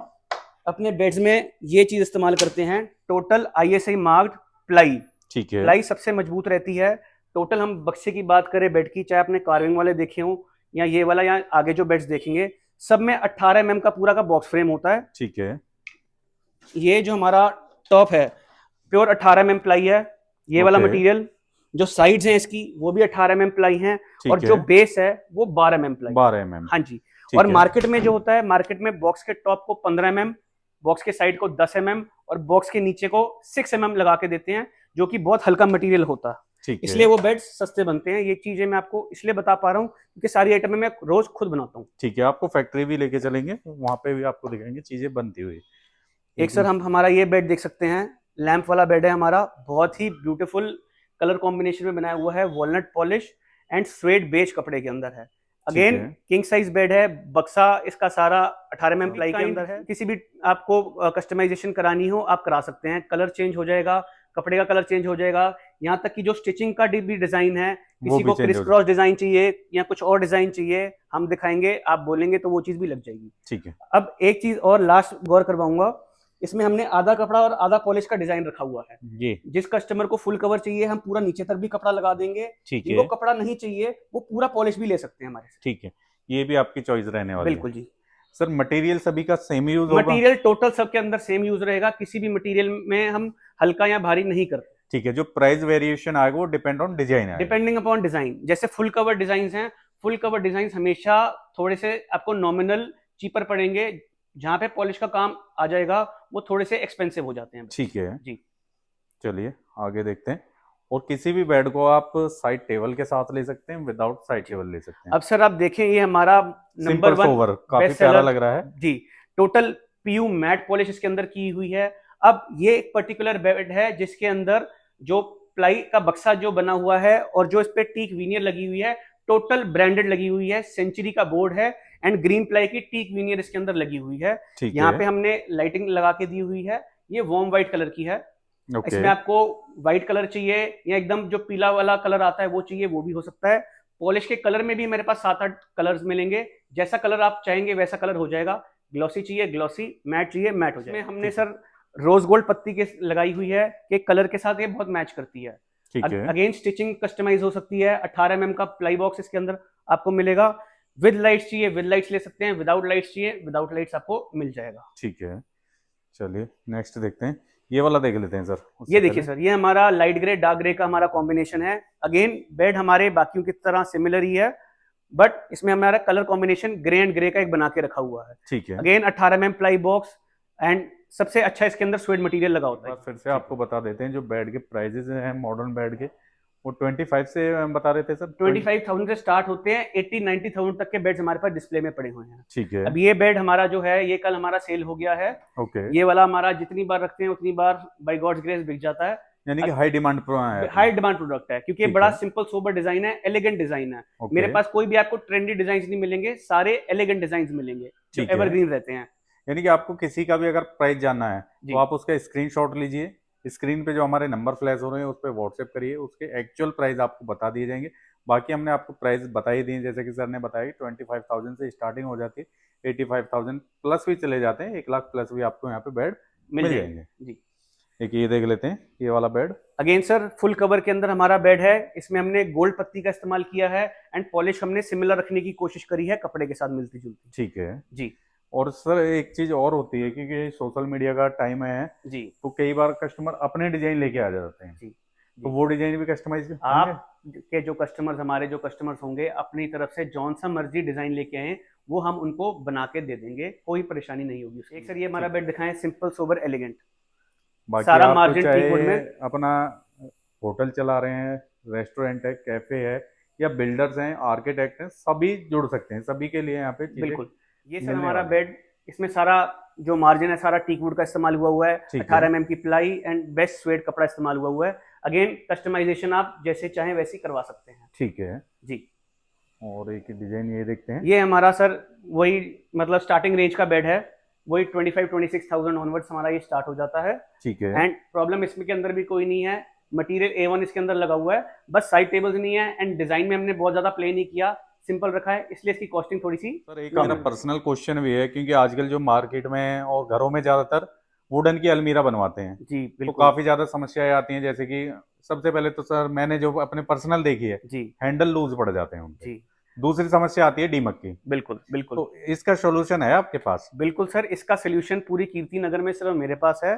अपने बेड्स में ये चीज इस्तेमाल करते हैं, टोटल ISI मार्क्ड प्लाई। ठीक है। प्लाई सबसे मजबूत रहती है। टोटल हम बक्से की बात करें बेड की, चाहे आपने कार्विंग वाले देखे हो या ये वाला या आगे जो बेड्स देखेंगे, सब में 18 mm का पूरा का बॉक्स फ्रेम होता है। ठीक है। ये जो हमारा टॉप है प्योर 18 mm प्लाई है, ये वाला मटेरियल। जो साइड्स हैं इसकी वो भी 18 mm प्लाई हैं, और जो बेस है वो 12 mm प्लाई। 12 mm। हाँ जी। और मार्केट में जो होता है, मार्केट में बॉक्स के टॉप को 15 mm, बॉक्स के साइड को 10 mm और बॉक्स के नीचे को 6 mm लगा के देते हैं, जो कि बहुत हल्का मटेरियल होता है। इसलिए वो बेड्स सस्ते बनते हैं। ये चीजें मैं आपको इसलिए बता पा रहा हूँ क्योंकि सारी आइटम मैं रोज खुद बनाता हूँ। ठीक है, आपको फैक्ट्री भी लेके चलेंगे, वहां पे भी आपको दिखाएंगे चीजें बनती हुई। एक सर हम हमारा ये बेड देख सकते हैं, लैंप वाला बेड है हमारा, बहुत ही ब्यूटीफुल कलर कॉम्बिनेशन में बनाया हुआ है, walnut polish and suede beige कपड़े के अंदर है। अगेन किंग साइज बेड है, बक्सा इसका सारा 18 mm प्लाई के अंदर है। किसी भी आपको कस्टमाइजेशन करानी हो आप करा सकते हैं, कलर चेंज हो जाएगा, कपड़े का कलर चेंज हो जाएगा, यहाँ तक कि जो स्टिचिंग का भी डिजाइन है, किसी को क्रिस क्रॉस डिजाइन चाहिए या कुछ और डिजाइन चाहिए हम दिखाएंगे, आप बोलेंगे तो वो चीज भी लग जाएगी। ठीक है। अब एक चीज और लास्ट गौर करवाऊंगा, इसमें हमने आधा कपड़ा और आधा पॉलिश का डिजाइन रखा हुआ है। जी। जिस कस्टमर को फुल कवर चाहिए हम पूरा नीचे तक भी कपड़ा लगा देंगे, जिनको कपड़ा नहीं चाहिए वो पूरा पॉलिश भी ले सकते हैं हमारे से। ठीक है, ये भी आपकी चॉइस रहने वाली है। बिल्कुल जी। सर मटेरियल सभी का सेम यूज होगा? मटेरियल टोटल सबके अंदर सेम यूज रहेगा, किसी भी मटेरियल में हम हल्का या भारी नहीं करते। ठीक है, जो प्राइस वेरिएशन आएगा वो डिपेंड ऑन डिजाइन है, डिपेंडिंग अपॉन डिजाइन। जैसे फुल कवर डिजाइन हैं, फुल कवर डिजाइन हमेशा थोड़े से आपको नॉमिनल चीपर पड़ेंगे, जहां पे पॉलिश का काम आ जाएगा वो थोड़े से एक्सपेंसिव हो जाते हैं। ठीक है जी। चलिए आगे देखते हैं। और किसी भी बेड को आप साइड टेबल के साथ ले सकते हैं, विदाउट साइड टेबल ले सकते हैं। अब सर आप देखें, ये हमारा नंबर 1 काफी प्यारा लग रहा है जी। टोटल PU मैट पॉलिश इसके अंदर की हुई है। अब ये एक पर्टिकुलर बेड है जिसके अंदर जो प्लाई का बक्सा जो बना हुआ है और जो इस पे टीक वीनियर लगी हुई है, टोटल ब्रांडेड लगी हुई है, सेंचुरी का बोर्ड है एंड ग्रीन प्लाई की टीक वीनियर इसके अंदर लगी हुई है। यहाँ पे हमने लाइटिंग लगा के दी हुई है, ये वार्म व्हाइट कलर की है। इसमें आपको व्हाइट कलर चाहिए या एकदम जो पीला वाला कलर आता है वो चाहिए, वो भी हो सकता है। पॉलिश के कलर में भी मेरे पास 7-8 कलर्स मिलेंगे, जैसा कलर आप चाहेंगे वैसा कलर हो जाएगा। ग्लॉसी चाहिए ग्लॉसी, मैट चाहिए मैट हो जाएगा। हमने सर रोज गोल्ड पत्ती के लगाई हुई है कि कलर के साथ ये बहुत मैच करती है। अगेन स्टिचिंग कस्टमाइज हो सकती है। 18 mm का प्लाई बॉक्स इसके अंदर आपको मिलेगा। विद लाइट्स चाहिए विद लाइट्स ले सकते हैं, विदाउट लाइट्स चाहिए विदाउट लाइट्स आपको मिल जाएगा। ठीक है, चलिए नेक्स्ट देखते हैं। ये वाला देख लेते हैं सर। ये देखिए सर, ये हमारा लाइट ग्रे डार्क ग्रे का हमारा कॉम्बिनेशन है। अगेन बेड हमारे बाकियों की तरह सिमिलर ही है, बट इसमें हमारा colour combination grey and grey का एक बना के रखा हुआ है। ठीक है। Again 18 mm ply box and सबसे अच्छा इसके अंदर स्वेट मटेरियल लगा होता है। फिर से आपको बता देते हैं जो बेड के प्राइजेस हैं मॉडर्न बेड के, वो 25 से बता रहे थे सर? 25,000 से स्टार्ट होते हैं, 80-90,000 तक के बेड्स हमारे पास डिस्प्ले में पड़े हुए हैं। ठीक है। अब ये बेड हमारा जो है ये कल हमारा सेल हो गया है। ओके। ये वाला हमारा जितनी बार रखते हैं उतनी बार बाय गॉड्स ग्रेस बिक जाता है। यानी कि हाई डिमांड है। हाई डिमांड प्रोडक्ट है क्योंकि ये ठीक बड़ा है। सिंपल सोबर डिजाइन है, एलिगेंट डिजाइन है। ओके। मेरे पास कोई भी आपको ट्रेंडी डिजाइन नहीं मिलेंगे, सारे एलिगेंट डिजाइन मिलेंगे जो ठीक है। एवरग्रीन रहते हैं। यानी कि आपको किसी का भी अगर प्राइस जानना है जी। तो आप उसका स्क्रीनशॉट लीजिए, स्क्रीन पे जो हमारे नंबर फ्लैश हो रहे हैं उस पर व्हाट्सएप करिए, उसके एक्चुअल प्राइस आपको बता दिए जाएंगे। बाकी हमने आपको प्राइस बता ही दिए, जैसे कि सर ने बताया 25,000 से स्टार्टिंग हो जाती है, 85,000 प्लस भी चले जाते हैं, 1 लाख प्लस भी आपको यहाँ पे बेड मिल जाएंगे। जी। एक ये देख लेते हैं, ये वाला bed. Again sir full cover के अंदर हमारा बेड है, इसमें हमने गोल्ड पत्ती का इस्तेमाल किया है एंड पॉलिश हमने सिमिलर रखने की कोशिश करी है, कपड़े के साथ मिलती जुलती। ठीक है जी। और सर एक चीज और होती है क्योंकि सोशल मीडिया का टाइम है जी। तो कई बार कस्टमर अपने डिजाइन लेके आ जाते हैं। जी। तो वो डिजाइन भी कस्टमाइज आप के जो कस्टमर्स हमारे जो कस्टमर्स होंगे अपनी तरफ से जौन सा मर्जी डिजाइन लेके आए वो हम उनको बना के दे देंगे, कोई परेशानी नहीं होगी। एक सर ये हमारा बेड दिखाएं, सिंपल सोबर एलिगेंट, सारा मार्जिन टी वुड में। अपना होटल चला रहे हैं, रेस्टोरेंट है, कैफे है, या बिल्डर्स हैं, आर्किटेक्ट हैं, सभी जुड़ सकते हैं, सभी के लिए यहाँ पे बिल्कुल। ये सर हमारा बेड, इसमें सारा जो मार्जिन है सारा टीक वुड का इस्तेमाल हुआ है, 18 mm की प्लाई एंड बेस्ट स्वेट कपड़ा इस्तेमाल हुआ है। अगेन कस्टमाइजेशन आप जैसे चाहें वैसे करवा सकते हैं। ठीक है जी। और एक डिजाइन ये देखते हैं, ये हमारा सर वही मतलब स्टार्टिंग रेंज का बेड है, वही 25-26,000 ऑनवर्ड्स हमारा ये स्टार्ट हो जाता है। ठीक है। एंड प्रॉब्लम इसमें के अंदर भी कोई नहीं है, मटेरियल A1 इसके अंदर लगा हुआ है, बस साइड टेबल्स नहीं है एंड डिजाइन में हमने बहुत ज्यादा प्ले नहीं किया, सिंपल रखा है, इसलिए इसकी कॉस्टिंग थोड़ी सी। सर एक मेरा पर्सनल क्वेश्चन भी है क्योंकि आजकल जो मार्केट में और घरों में ज्यादातर वुडन की अलमीरा बनवाते हैं, जी तो काफी ज्यादा समस्याएं आती हैं। जैसे कि सबसे पहले तो सर मैंने जो अपने पर्सनल देखी है, जी, हैंडल लूज पड़ जाते हैं उनके। जी। दूसरी समस्या आती है दीमक की। बिल्कुल बिल्कुल। तो इसका सोल्यूशन है आपके पास? बिल्कुल सर, इसका सोल्यूशन पूरी कीर्ति नगर में सिर्फ मेरे पास है,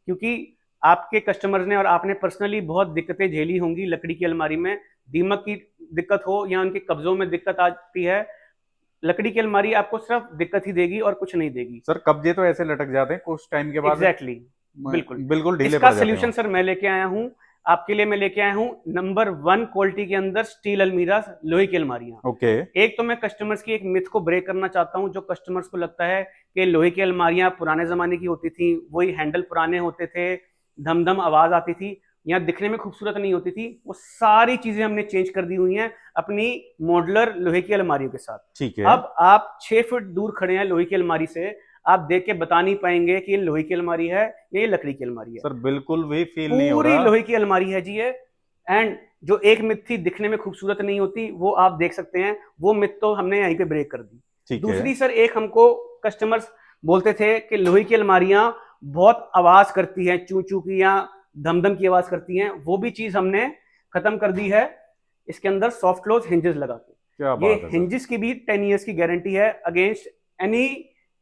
क्योंकि आपके कस्टमर्स ने और आपने पर्सनली बहुत दिक्कतें झेली होंगी लकड़ी की अलमारी में, दीमक की दिक्कत हो या उनके कब्जों में दिक्कत आती है, लकड़ी की अलमारी आपको सिर्फ दिक्कत ही देगी और कुछ नहीं देगी। सर कब्जे तो ऐसे लटक जाते हैं कुछ टाइम के बाद। एग्जैक्टली, बिल्कुल बिल्कुल ढीले इसका पड़ जाते हैं। सोल्यूशन सर मैं लेके आया हूँ आपके लिए, मैं लेके आया हूँ नंबर 1 क्वालिटी के अंदर स्टील अलमीरा, लोहे की अलमारियां। ओके। एक तो मैं कस्टमर्स की एक मिथ को ब्रेक करना चाहता हूँ, जो कस्टमर्स को लगता है कि लोहे की अलमारियां पुराने जमाने की होती थी, वही हैंडल पुराने होते थे, धम धम आवाज आती थी, यहाँ दिखने में खूबसूरत नहीं होती थी, वो सारी चीजें हमने चेंज कर दी हुई हैं अपनी मॉडुलर लोहे की अलमारियों के साथ। ठीक है। अब आप 6 फीट दूर खड़े हैं लोहे की अलमारी से, आप देख के बता नहीं पाएंगे कि ये लोहे की अलमारी है या ये लकड़ी की अलमारी है। सर बिल्कुल भी फील नहीं हो रहा, पूरी लोहे की अलमारी है जी ये। एंड जो एक मिथ थी दिखने में खूबसूरत नहीं होती, वो आप देख सकते हैं, वो मिथ तो हमने यहीं पे ब्रेक कर दी। ठीक दूसरी है। सर एक हमको कस्टमर्स बोलते थे कि लोहे की अलमारियां बहुत आवाज करती हैं, चू चू की या धमधम की आवाज करती हैं, वो भी चीज हमने खत्म कर दी है इसके अंदर सॉफ्ट क्लोज हिंजेस लगा के। क्या ये बात है हिंजेस की भी 10 इयर्स की गारंटी है अगेंस्ट एनी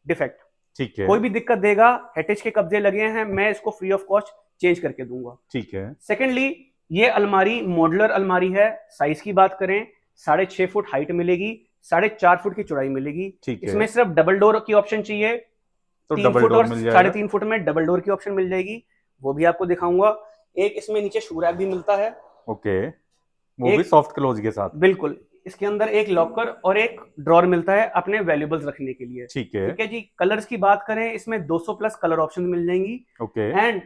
डिफेक्ट। ठीक है। कोई भी दिक्कत देगा, हेटेज के कब्जे लगे हैं, मैं इसको फ्री ऑफ कॉस्ट चेंज करके दूंगा। ठीक है। सेकेंडली ये अलमारी मॉडुलर अलमारी है, साइज की बात करें 6.5 फुट हाइट मिलेगी, 4.5 फुट की चौड़ाई मिलेगी। ठीक है। इसमें सिर्फ डबल डोर की ऑप्शन चाहिए, तो 3 डबल फुट डोर और मिल जाएगा। 3.5 फुट में डबल डोर की ऑप्शन मिल जाएगी, वो भी आपको दिखाऊंगा। एक इसमें नीचे शू रैक भी मिलता है। ओके, वो भी सॉफ्ट क्लोज के साथ। बिल्कुल, इसके अंदर एक लॉकर और एक ड्रॉर मिलता है अपने वैल्यूबल्स रखने के लिए। ठीक है। ठीक है जी। कलर्स की बात करें, इसमें 200 प्लस कलर ऑप्शन मिल जाएंगी। ओके। एंड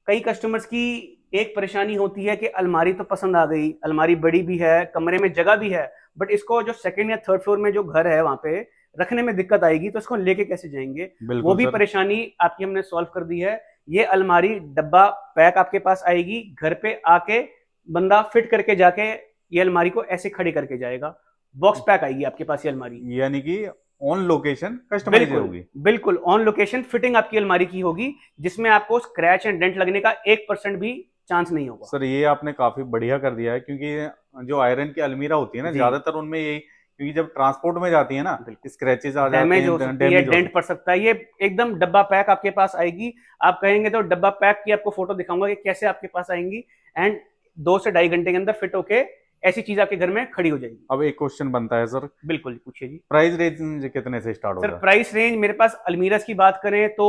कई कस्टमर्स की एक परेशानी होती है कि अलमारी तो पसंद आ गई, अलमारी बड़ी भी है, कमरे में जगह भी है, बट इसको जो 2nd या 3rd फ्लोर में जो घर है वहां पे रखने में दिक्कत आएगी, तो इसको लेके कैसे जाएंगे, वो भी परेशानी आपकी हमने सॉल्व कर दी है। ये अलमारी डब्बा पैक आपके पास आएगी, घर पे आके बंदा फिट करके जाके ये अलमारी को ऐसे खड़ी करके जाएगा, बॉक्स पैक आएगी आपके पास ये अलमारी। यानी कि ऑन लोकेशन कस्टमाइज होगी। बिल्कुल ऑन लोकेशन फिटिंग आपकी अलमारी की होगी, जिसमें आपको स्क्रैच एंड डेंट लगने का 1% भी चांस नहीं होगा। सर ये आपने काफी बढ़िया कर दिया है, क्योंकि जो आयरन की अलमीरा होती है ना, ज्यादातर उनमें यही, क्योंकि जब ट्रांसपोर्ट में जाती है ना, स्क्रैचेस आ जाते हैं, डैमेज हो सकती है, डेंट पड़ सकता है। ये एकदम डब्बा पैक आपके पास आएगी, आप कहेंगे तो डब्बा पैक की आपको फोटो दिखाऊंगा कि कैसे आपके पास आएंगी, एंड 2 से 2.5 घंटे के अंदर फिट होके ऐसी चीज आपके घर में खड़ी हो जाएगी। अब एक क्वेश्चन बनता है सर। बिल्कुल पूछिए जी। प्राइस रेंज कितने से स्टार्ट होता है? सर प्राइस रेंज मेरे पास अलमीरास की बात करें तो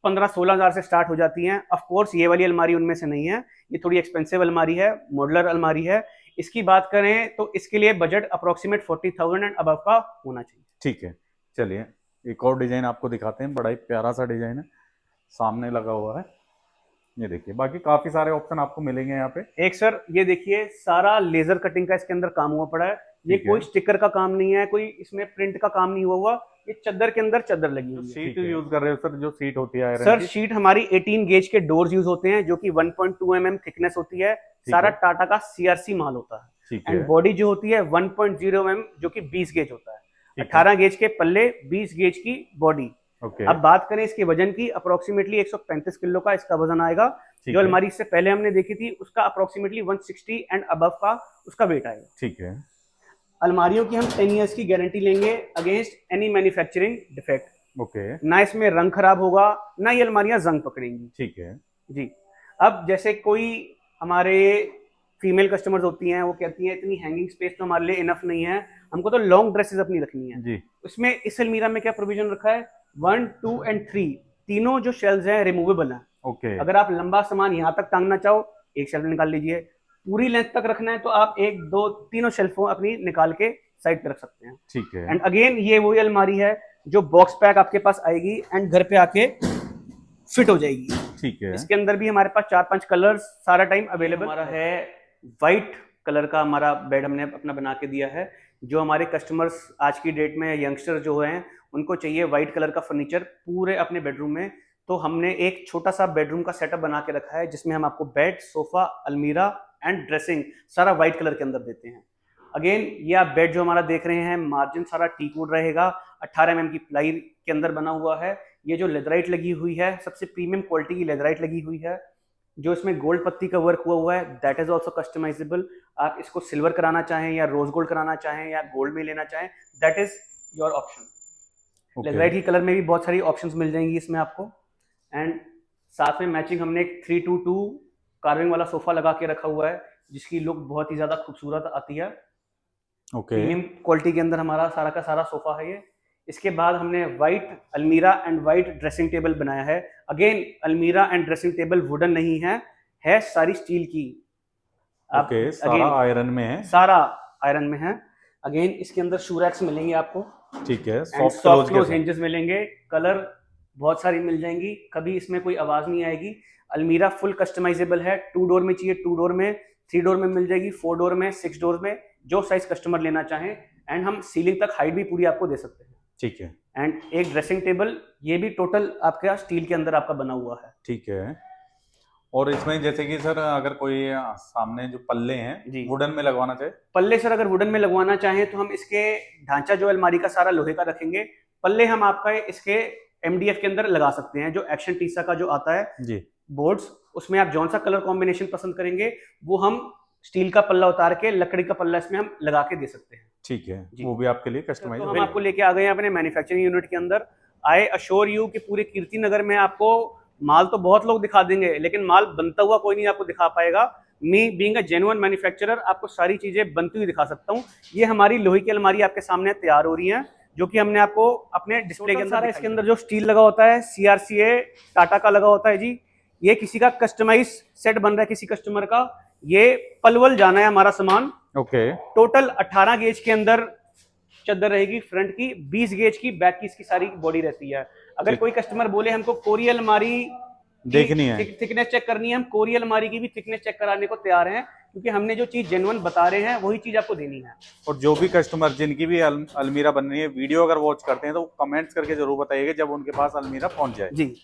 15-16 हज़ार से स्टार्ट हो जाती हैं। ऑफ कोर्स ये वाली अलमारी उनमें से नहीं है, ये थोड़ी एक्सपेंसिव अलमारी है, मॉडुलर अलमारी है। इसकी बात करें तो इसके लिए बजट अप्रोक्सीमेट 40,000 एंड अबव का होना चाहिए। ठीक है, चलिए एक और डिजाइन आपको दिखाते हैं। बड़ा ही प्यारा सा डिजाइन है, सामने लगा हुआ है, ये देखिए। बाकी काफी सारे ऑप्शन आपको मिलेंगे यहाँ पे। एक सर ये देखिए, सारा लेजर कटिंग का इसके अंदर काम हुआ पड़ा है। ये ठीक है। कोई स्टिकर का काम नहीं है, कोई इसमें प्रिंट का काम नहीं हुआ। ये चादर के अंदर चादर लगी हुई है। सीट यूज कर रहे हो सर, जो सीट होती है सर शीट हमारी 18 गेज के डोर्स यूज होते हैं, जो कि 1.2 mm थिकनेस होती है। सारा टाटा का CRC माल होता है। एंड बॉडी जो होती है 1.0 mm, जो कि 20 गेज होता है। 18 गेज के पल्ले, 20 गेज की बॉडी। अब बात करें इसके वजन की, अप्रोक्सीमेटली 135 किलो का इसका वजन आएगा। जो अलमारी इससे पहले हमने देखी थी उसका अप्रोक्सीमेटली 160 एंड अबव का उसका वेट आएगा। ठीक है। अलमारियों की हम 10 इयर्स की गारंटी लेंगे against any manufacturing defect. Okay. ना इसमें रंग खराब होगा, ना ये अलमारियां जंग पकड़ेंगी। ठीक है जी। अब जैसे कोई हमारे फीमेल कस्टमर्स होती हैं, वो कहती हैं इतनी हैंगिंग स्पेस तो हमारे लिए इनफ नहीं है, हमको तो लॉन्ग ड्रेसेस अपनी रखनी है जी। उसमें इस अलमीरा में क्या प्रोविजन रखा है, 1, 2 एंड 3 तीनों जो शेल्व्स हैं रिमूवेबल हैं। ओके। अगर आप लंबा सामान यहाँ तक टांगना चाहो, एक शेल्फ निकाल लीजिए। पूरी लेंथ तक रखना है तो आप 1, 2, तीनों शेल्फों अपनी निकाल के साइड पे रख सकते हैं। ठीक है। एंड अगेन ये वही अलमारी है जो बॉक्स पैक आपके पास आएगी एंड घर पे आके फिट हो जाएगी। ठीक है। इसके अंदर भी हमारे पास 4-5 कलर्स सारा टाइम अवेलेबल हमारा है। व्हाइट कलर का हमारा बेड हमने अपना बना के दिया है। जो हमारे कस्टमर्स आज की डेट में यंगस्टर जो हैं, उनको चाहिए व्हाइट कलर का फर्नीचर पूरे अपने बेडरूम में, तो हमने एक छोटा सा बेडरूम का सेटअप बना के रखा है जिसमें हम आपको बेड, सोफा, अलमीरा एंड ड्रेसिंग सारा व्हाइट कलर के अंदर देते हैं। अगेन ये आप बेड जो हमारा देख रहे हैं, मार्जिन सारा टीक वुड रहेगा, 18 mm की प्लाई के अंदर बना हुआ है। ये जो लेदराइट लगी हुई है, सबसे प्रीमियम क्वालिटी की लेदराइट लगी हुई है। जो इसमें गोल्ड पत्ती का वर्क हुआ है, दैट इज ऑल्सो कस्टमाइजेबल। आप इसको सिल्वर कराना चाहें या रोज गोल्ड कराना चाहें या गोल्ड में लेना चाहें, that is your option. Leatherette की कलर में भी बहुत सारी ऑप्शंस मिल जाएंगी इसमें आपको। एंड साथ में मैचिंग हमने एक 3-2-2 कार्विंग वाला सोफा लगा के रखा हुआ है, जिसकी लुक बहुत ही ज्यादा खूबसूरत आती है। प्रीमियम क्वालिटी के अंदर हमारा सारा का सारा सोफा है ये। इसके बाद हमने व्हाइट अलमीरा एंड व्हाइट ड्रेसिंग टेबल बनाया है। अगेन अलमीरा एंड ड्रेसिंग टेबल वुडन नहीं है सारी स्टील की। सारा आयरन में है। सारा आयरन में है। अगेन इसके अंदर शू रैक्स मिलेंगे आपको। ठीक है। सॉफ्ट क्लोज हिंजेस मिलेंगे। कलर बहुत सारी मिल जाएंगी, कभी इसमें कोई आवाज नहीं आएगी। अलमीरा फुल कस्टमाइजेबल है। 2 डोर में चाहिए 2 डोर में, 3 डोर में मिल जाएगी, 4 डोर में, 6 डोर में, जो साइज कस्टमर लेना चाहें। एंड हम सीलिंग तक हाइट भी पूरी आपको दे सकते हैं। ठीक है। एंड एक ड्रेसिंग टेबल, ये भी टोटल आपके स्टील के अंदर आपका बना हुआ है। ठीक है। और इसमें जैसे कि सर अगर कोई सामने जो पल्ले हैं वुडन में लगवाना चाहे, पल्ले सर अगर वुडन में लगवाना चाहें तो हम इसके ढांचा जो अलमारी का सारा लोहे का रखेंगे। पल्ले हम आपका इसके MDF के अंदर लगा सकते हैं। जो एक्शन टीसा का जो आता है जी बोर्ड्स, उसमें आप जौन सा कलर कॉम्बिनेशन पसंद करेंगे वो हम स्टील का पल्ला उतार के लकड़ी का पल्ला इसमें हम लगा के दे सकते हैं। ठीक है, वो भी आपके लिए कस्टमाइज। तो हम आपको लेके आ गए हैं अपने मैन्युफैक्चरिंग यूनिट के अंदर। आई अश्योर यू कि पूरे कीर्ति नगर में आपको माल तो बहुत लोग दिखा देंगे, लेकिन माल बनता हुआ कोई नहीं आपको दिखा पाएगा। Me being a genuine manufacturer आपको सारी चीजें बनती हुई दिखा सकता हूँ। ये हमारी लोहे की अलमारी आपके सामने तैयार हो रही है, जो कि हमने आपको अपने डिस्प्ले के अंदर। इसके अंदर जो स्टील लगा होता है CRCA टाटा का लगा होता है जी। ये किसी का कस्टमाइज सेट बन रहा है किसी कस्टमर का। ये पलवल जाना है हमारा सामान। ओके। टोटल 18 गेज के अंदर चद्दर रहेगी फ्रंट की, 20 गेज की बैक की इसकी सारी बॉडी रहती है। अगर कोई कस्टमर बोले हमको कोरी अलमारी देखनी है, थिकनेस चेक करनी है, हम कोरी अलमारी की भी थिकनेस चेक कराने को तैयार हैं, क्योंकि हमने जो चीज जेन्युइन बता रहे हैं वही चीज आपको देनी है। और जो भी कस्टमर जिनकी भी अलमीरा बन रही है, वीडियो अगर वॉच करते हैं तो कमेंट्स करके जरूर बताइएगा जब उनके पास अलमीरा पहुंच जाए जी।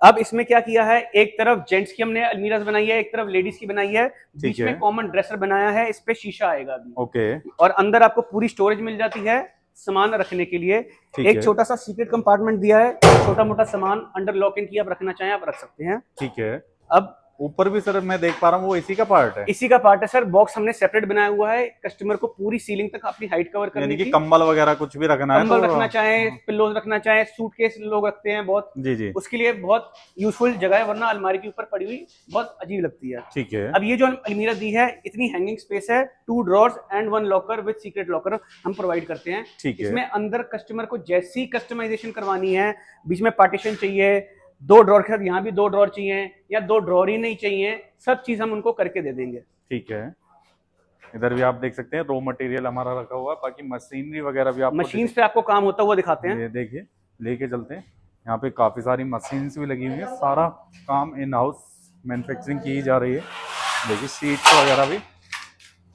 अब इसमें क्या किया है, एक तरफ जेंट्स की हमने अलमीरा बनाई है, एक तरफ लेडीज की बनाई है, बीच में कॉमन ड्रेसर बनाया है, इस पे शीशा आएगा अभी। ओके। और अंदर आपको पूरी स्टोरेज मिल जाती है सामान रखने के लिए। एक छोटा सा सीक्रेट कंपार्टमेंट दिया है, छोटा मोटा सामान अंडर लॉक इन की आप रखना चाहें आप रख सकते हैं। ठीक है। अब ऊपर भी सर मैं देख पा रहा हूँ वो इसी का पार्ट है। इसी का पार्ट है सर। बॉक्स हमने सेपरेट बनाया हुआ है, कस्टमर को पूरी सीलिंग तक अपनी हाइट कवर करनी है। यानी कि कंबल वगैरह कुछ भी रखना है, कंबल रखना चाहे, पिल्लोज रखना चाहे, सूटकेस लोग रखते हैं बहुत जी जी, उसके लिए बहुत यूजफुल जगह है, वरना अलमारी के ऊपर पड़ी हुई बहुत अजीब लगती है। ठीक है। अब ये जो अलमीरा दी है, इतनी हैंगिंग स्पेस है, 2 drawers and 1 locker with secret locker हम प्रोवाइड करते हैं। ठीक है। इसमें अंदर कस्टमर को जैसी कस्टमाइजेशन करवानी है, बीच में पार्टीशन चाहिए, 2 ड्रॉर के साथ यहाँ भी 2 ड्रॉर चाहिए या 2 ड्रॉर ही नहीं चाहिए, सब चीज हम उनको करके दे देंगे। ठीक है, इधर भी आप देख सकते हैं रॉ मटेरियल हमारा रखा हुआ है, बाकी मशीनरी वगैरह भी आपको मशीन्स पे आपको काम होता हुआ दिखाते हैं। ये देखिए, लेके चलते हैं। यहाँ पे काफी सारी मशीन्स भी लगी हुई है, सारा काम इन हाउस मैन्युफैक्चरिंग की जा रही है। देखिए शीट्स वगैरह भी।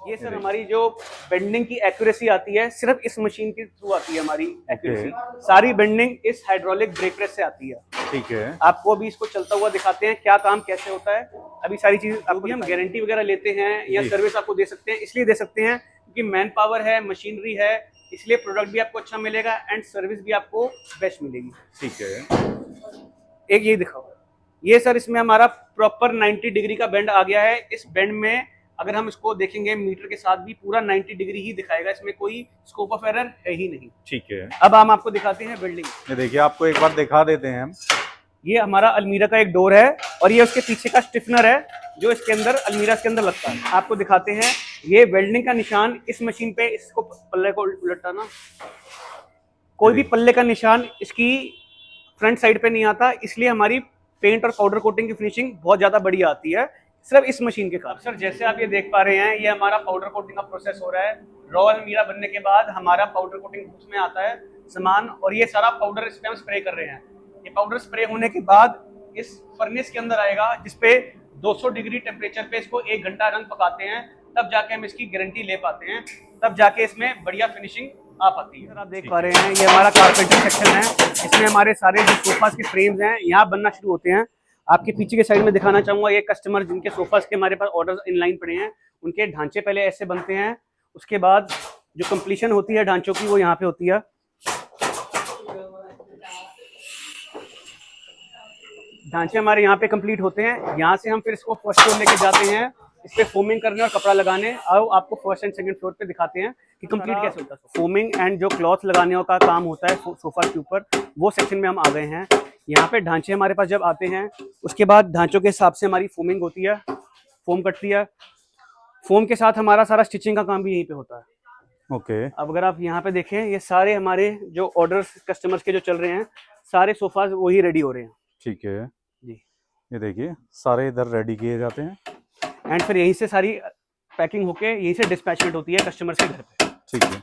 ये सर हमारी जो बेंडिंग की एक्यूरेसी आती है सिर्फ इस मशीन के थ्रू आती है हमारी एक्यूरेसी। सारी बेंडिंग इस हाइड्रोलिक ब्रेक प्रेस से आती है। ठीक है, आपको अभी इसको चलता हुआ दिखाते हैं क्या काम कैसे होता है। अभी सारी चीज अभी हम गारंटी वगैरह लेते हैं या सर्विस आपको दे सकते हैं, इसलिए दे सकते हैं क्योंकि मैन पावर है, मशीनरी है, इसलिए प्रोडक्ट भी आपको अच्छा मिलेगा एंड सर्विस भी आपको बेस्ट मिलेगी। ठीक है, एक ये दिखाओ, ये सर इसमें हमारा प्रॉपर 90 डिग्री का बेंड आ गया है। इस बेंड में अगर हम इसको देखेंगे मीटर के साथ भी पूरा 90 डिग्री ही दिखाएगा, इसमें कोई स्कोप ऑफ एरर है ही नहीं। ठीक है, अब हम आपको दिखाते हैं बिल्डिंग। ये देखिए, आपको एक बार दिखा देते हैं हम। ये हमारा अलमीरा का एक डोर है और ये उसके पीछे का स्टिफनर है जो इसके अंदर अलमीरा के अंदर लगता है। आपको दिखाते हैं, ये वेल्डिंग का निशान इस मशीन पे, इसको पल्ले को उलटाना, कोई भी पल्ले का निशान इसकी फ्रंट साइड पे नहीं आता, इसलिए हमारी पेंट और पाउडर कोटिंग की फिनिशिंग बहुत ज्यादा बढ़िया आती है सिर्फ इस मशीन के कारण। सर जैसे आप ये देख पा रहे हैं, ये हमारा पाउडर कोटिंग का प्रोसेस हो रहा है। रॉ अलमीरा बनने के बाद हमारा पाउडर कोटिंग बूथ में आता है सामान और ये सारा पाउडर इस पे हम स्प्रे कर रहे हैं। ये पाउडर स्प्रे होने के बाद इस फर्नेस के अंदर आएगा जिसपे 200 डिग्री टेम्परेचर पे इसको 1 घंटा रंग पकाते हैं, तब जाके हम इसकी गारंटी ले पाते हैं, तब जाके इसमें बढ़िया फिनिशिंग आ पाती है। आप देख पा रहे हैं, ये हमारा कारपेंटर सेक्शन है। इसमें हमारे सारे जो सोफास के फ्रेम्स हैं यहाँ बनना शुरू होते हैं। आपके पीछे के साइड में दिखाना चाहूंगा, ये कस्टमर जिनके सोफास के हमारे पास ऑर्डर इनलाइन पड़े हैं, उनके ढांचे पहले ऐसे बनते हैं, उसके बाद जो कंप्लीशन होती है ढांचों की वो यहाँ पे होती है। ढांचे हमारे यहाँ पे कंप्लीट होते हैं, यहाँ से हम फिर इसको फर्स्ट फ्लोर लेके जाते हैं, इस पे फोमिंग करने और कपड़ा लगाने। और आपको फर्स्ट एंड सेकंड फ्लोर पे दिखाते हैं कि कंप्लीट कैसे होता है। फोमिंग एंड जो क्लॉथ लगाने का काम होता है सोफा के ऊपर, वो सेक्शन में हम आ गए हैं। यहाँ पे ढांचे हमारे पास जब आते हैं, उसके बाद ढांचों के हिसाब से हमारी फोमिंग होती है, फोम कटती है। फोम के साथ हमारा सारा स्टिचिंग का काम भी यहीं पे होता है। ओके, अब अगर आप यहाँ पे देखें, ये सारे हमारे जो ऑर्डर्स कस्टमर्स के जो चल रहे हैं, सारे सोफाज वही रेडी हो रहे हैं। ठीक है जी, ये देखिए सारे इधर रेडी किए जाते हैं एंड फिर यहीं से सारी पैकिंग होके यहीं से डिस्पैचमेंट होती है कस्टमर्स के घर पे। ठीक है,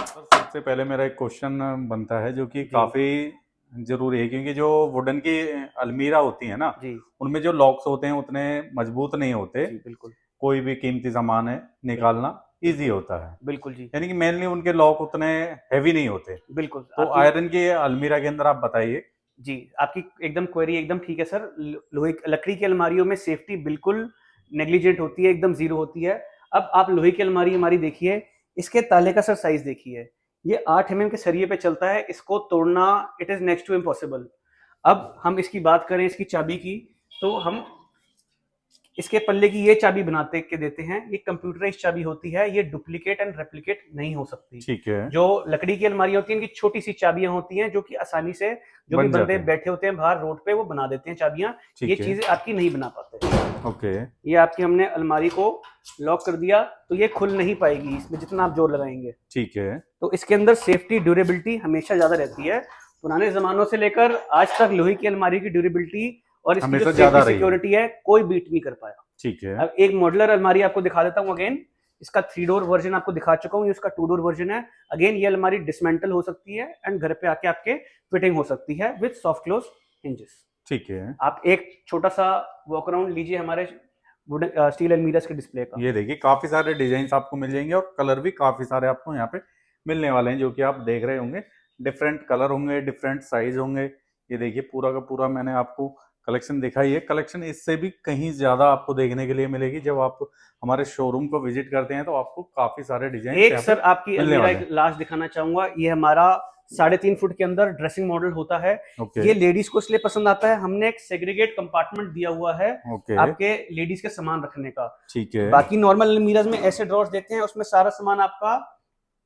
सबसे पहले मेरा एक क्वेश्चन बनता है जो कि काफी जरूरी है, क्योंकि जो वुडन की अलमीरा होती है ना जी, उनमें जो लॉक्स होते हैं उतने मजबूत नहीं होते। जी बिल्कुल, कोई भी कीमती सामान है निकालना इजी होता है, बिल्कुल जी, यानी कि मेनली उनके लॉक उतने हैवी नहीं होते। बिल्कुल। तो आयरन की अलमीरा के अंदर आप बताइए। जी, आपकी एकदम क्वेरी एकदम ठीक है सर। लोहे लकड़ी की अलमारियों में सेफ्टी बिल्कुल नेग्लिजेंट होती है, एकदम जीरो होती है। अब आप लोहे की अलमारी हमारी देखिए, इसके ताले का सर साइज देखिए, ये 8 mm के सरिये पे चलता है, इसको तोड़ना it is next to impossible. अब हम इसकी बात करें इसकी चाबी की, तो हम इसके पल्ले की ये चाबी बनाते के देते हैं, ये कंप्यूटराइज्ड चाबी होती है, ये डुप्लीकेट एंड रेप्लिकेट नहीं हो सकती। ठीक है, जो लकड़ी की अलमारी होती है, इनकी छोटी सी चाबियां होती हैं जो कि आसानी से जो भी बंदे बैठे होते हैं बाहर रोड पे वो बना देते हैं चाबियां, ये चीजें आपकी नहीं बना पाते। ओके, ये आपकी हमने अलमारी को लॉक कर दिया तो ये खुल नहीं पाएगी इसमें जितना आप जोर लगाएंगे। ठीक है, तो इसके अंदर सेफ्टी ड्यूरेबिलिटी हमेशा ज्यादा रहती है। पुराने जमानों से लेकर आज तक लोहे की अलमारी की ड्यूरेबिलिटी और इसकी जो सेफ्टी सिक्योरिटी है कोई बीट नहीं कर पाया। ठीक है, अब एक मॉडुलर अलमारी आपको दिखा देता हूँ अगेन। इसका 3 डोर वर्जन आपको दिखा चुका हूँ, ये उसका 2 डोर वर्जन है। अगेन ये अलमारी डिसमेंटल हो सकती है एंड घर पे आके आपके फिटिंग हो सकती है विद सॉफ्ट क्लोज हिंजेस। ठीक है, आप एक छोटा सा वॉक अराउंड लीजिए हमारे स्टील अलमीरास के डिस्प्ले का। ये देखिए काफी सारे डिजाइन आपको मिल जाएंगे और कलर भी काफी सारे आपको यहाँ पे मिलने वाले हैं, जो कि आप देख रहे होंगे। डिफरेंट कलर होंगे, डिफरेंट साइज होंगे। ये देखिए पूरा का पूरा मैंने आपको कलेक्शन दिखाई है। कलेक्शन इससे भी कहीं ज्यादा आपको देखने के लिए मिलेगी। जब आप हमारे शोरूम को विजिट करते हैं तो आपको काफी सारे डिजाइन एक सर आपकी अलमीरा लास्ट दिखाना चाहूंगा। ये हमारा 3.5 फुट के अंदर ड्रेसिंग मॉडल होता है। ये लेडीज को इसलिए पसंद आता है, हमने एक सेग्रीगेट कंपार्टमेंट दिया हुआ है आपके लेडीज के सामान रखने का। ठीक है, बाकी नॉर्मल अलमीराज में ऐसे ड्रॉर्स देते हैं, उसमें सारा सामान आपका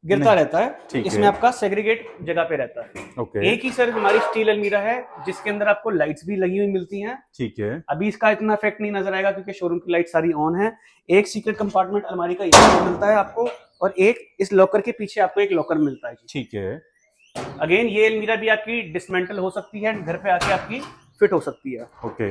गिरता रहता है, इसमें आपका सेग्रीगेट जगह पे रहता है। एक ही सर हमारी स्टील अलमीरा है जिसके अंदर आपको लाइट्स भी लगी हुई मिलती हैं। ठीक है, अभी इसका इतना इफेक्ट नहीं नजर आएगा क्योंकि शोरूम की लाइट सारी ऑन है। एक सीक्रेट कंपार्टमेंट अलमारी का यहाँ मिलता है आपको, और एक इस लॉकर के पीछे आपको एक लॉकर मिलता है। ठीक है, अगेन ये अलमीरा भी आपकी डिसमेंटल हो सकती है, घर पे आके आपकी फिट हो सकती है। ओके,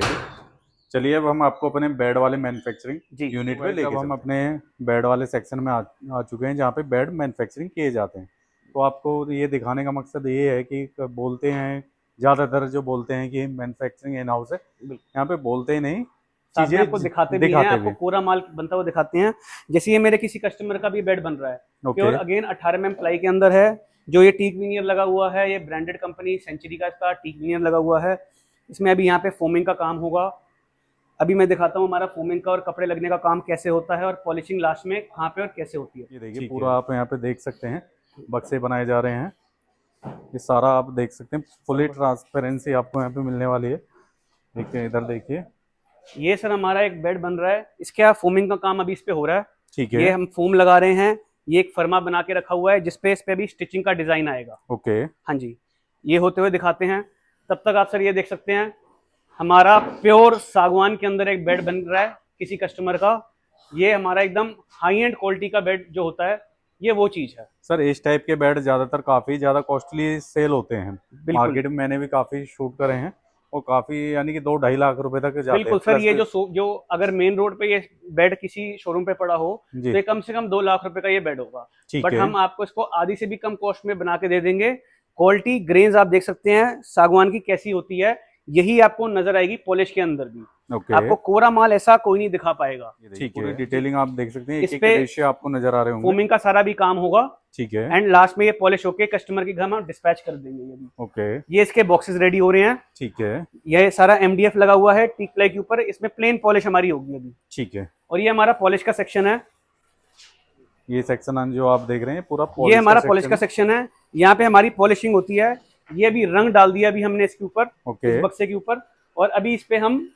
चलिए अब हम आपको अपने बेड वाले मैन्युफैक्चरिंग जी यूनिट पे लेके हम अपने बेड वाले सेक्शन में आ चुके हैं जहाँ पे बेड मैन्युफैक्चरिंग किए जाते हैं। तो आपको ये दिखाने का मकसद ये है कि बोलते हैं ज़्यादातर जो बोलते हैं कि मैन्युफैक्चरिंग इन हाउस है, यहाँ पे बोलते ही नहीं, साथ में चीजें आपको दिखाते भी हैं, आपको पूरा माल बनता हुआ दिखाते हैं। जैसे ये मेरे किसी कस्टमर का भी बेड बन रहा है, प्योर अगेन 18 mm प्लाई के अंदर है, जो ये टीक विनियर लगा हुआ है, ये ब्रांडेड कंपनी सेंचुरी का इसका टीक विनियर लगा हुआ है। इसमें अभी यहाँ पे फोमिंग का काम होगा। अभी मैं दिखाता हूँ हमारा फोमिंग का और कपड़े लगने का काम कैसे होता है और पॉलिशिंग लास्ट में कहाँ पे और कैसे होती है। ये देखिए पूरा आप यहाँ पे देख सकते हैं बक्से बनाए जा रहे हैं, ये सारा आप देख सकते हैं, फुली ट्रांसपेरेंसी आपको यहाँ पे मिलने वाली है। देखिए इधर देखिए, ये सर हमारा एक बेड बन रहा है, इसके फोमिंग का काम अभी इस पे हो रहा है। ठीक है, ये हम फोम लगा रहे हैं, ये एक फर्मा बना के रखा हुआ है जिसपे इस पे भी स्टिचिंग का डिजाइन आएगा। ओके, हाँ जी, ये होते हुए दिखाते हैं। तब तक आप सर ये देख सकते हैं हमारा प्योर सागवान के अंदर एक बेड बन रहा है किसी कस्टमर का। ये हमारा एकदम हाई एंड क्वालिटी का बेड जो होता है, ये वो चीज है सर। इस टाइप के बेड ज्यादातर काफी ज्यादा कॉस्टली सेल होते हैं मार्केट में, मैंने भी काफी शूट करे हैं और काफी यानी कि 2-2.5 लाख रुपए तक जाते हैं। बिल्कुल सर, ये जो अगर मेन रोड पे ये बेड किसी शोरूम पे पड़ा हो तो ये कम से कम 2 लाख रुपए का ये बेड होगा, बट हम आपको इसको आधी से भी कम कॉस्ट में बना के दे देंगे। क्वालिटी ग्रेन्स आप देख सकते हैं सागवान की कैसी होती है, यही आपको नजर आएगी पॉलिश के अंदर भी। आपको कोरा माल ऐसा कोई नहीं दिखा पाएगा। ठीक है, डिटेलिंग आप देख सकते हैं, एक रेशियो आपको नजर आ रहे होंगे। फोमिंग का सारा भी काम होगा, ठीक है, एंड लास्ट में ये पॉलिश होके कस्टमर के घर में डिस्पैच कर देंगे। ये भी ओके, ये इसके बॉक्सेस रेडी हो रहे हैं। ठीक है, ये सारा MDF लगा हुआ है टीक प्लाई के ऊपर, इसमें प्लेन पॉलिश हमारी होगी अभी। ठीक है, और ये हमारा पॉलिश का सेक्शन है। ये सेक्शन जो आप देख रहे हैं पूरा ये हमारा पॉलिश का सेक्शन है, यहाँ पे हमारी पॉलिशिंग होती है। ये भी रंग डाल दिया अभी हमने इसके ऊपर, इस बक्से के ऊपर, और अभी इस पे हम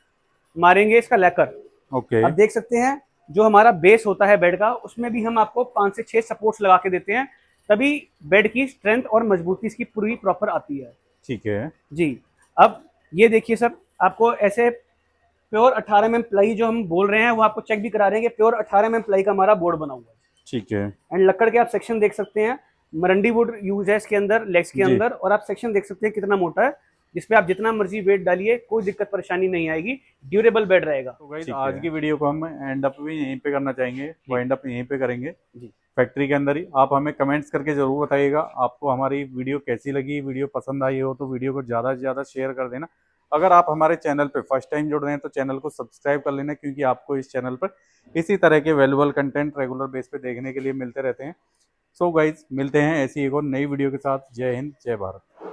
मारेंगे इसका लैकर। ओके, आप देख सकते हैं जो हमारा बेस होता है बेड का, उसमें भी हम आपको 5 से 6 सपोर्ट्स लगा के देते हैं, तभी बेड की स्ट्रेंथ और मजबूती इसकी पूरी प्रॉपर आती है। ठीक है जी, अब ये देखिए सर, आपको ऐसे प्योर 18 mm प्लाई जो हम बोल रहे हैं वो आपको चेक भी करा रहे हैं कि प्योर 18 mm प्लाई का हमारा बोर्ड बना हुआ है। ठीक है, एंड लकड़ के आप सेक्शन देख सकते हैं, मरंडी वुड यूज है इसके अंदर लेग्स के अंदर, और आप सेक्शन देख सकते हैं कितना मोटा है, जिसपे आप जितना मर्जी वेट डालिए कोई दिक्कत परेशानी नहीं आएगी, ड्यूरेबल बेड रहेगा। तो गाइस आज की वीडियो को हम एंड अप भी यहीं पे करना चाहेंगे, वो एंड अप यहीं पे करेंगे जी, फैक्ट्री के अंदर ही। आप हमें कमेंट्स करके जरूर बताइएगा आपको हमारी वीडियो कैसी लगी। वीडियो पसंद आई हो तो वीडियो को ज़्यादा से ज़्यादा शेयर कर देना। अगर आप हमारे चैनल पे फर्स्ट टाइम जुड़ रहे हैं तो चैनल को सब्सक्राइब कर लेना, क्योंकि आपको इस चैनल पर इसी तरह के वैल्यूबल कंटेंट रेगुलर बेस पे देखने के लिए मिलते रहते हैं। सो गाइज मिलते हैं ऐसी एक और नई वीडियो के साथ। जय हिंद, जय भारत।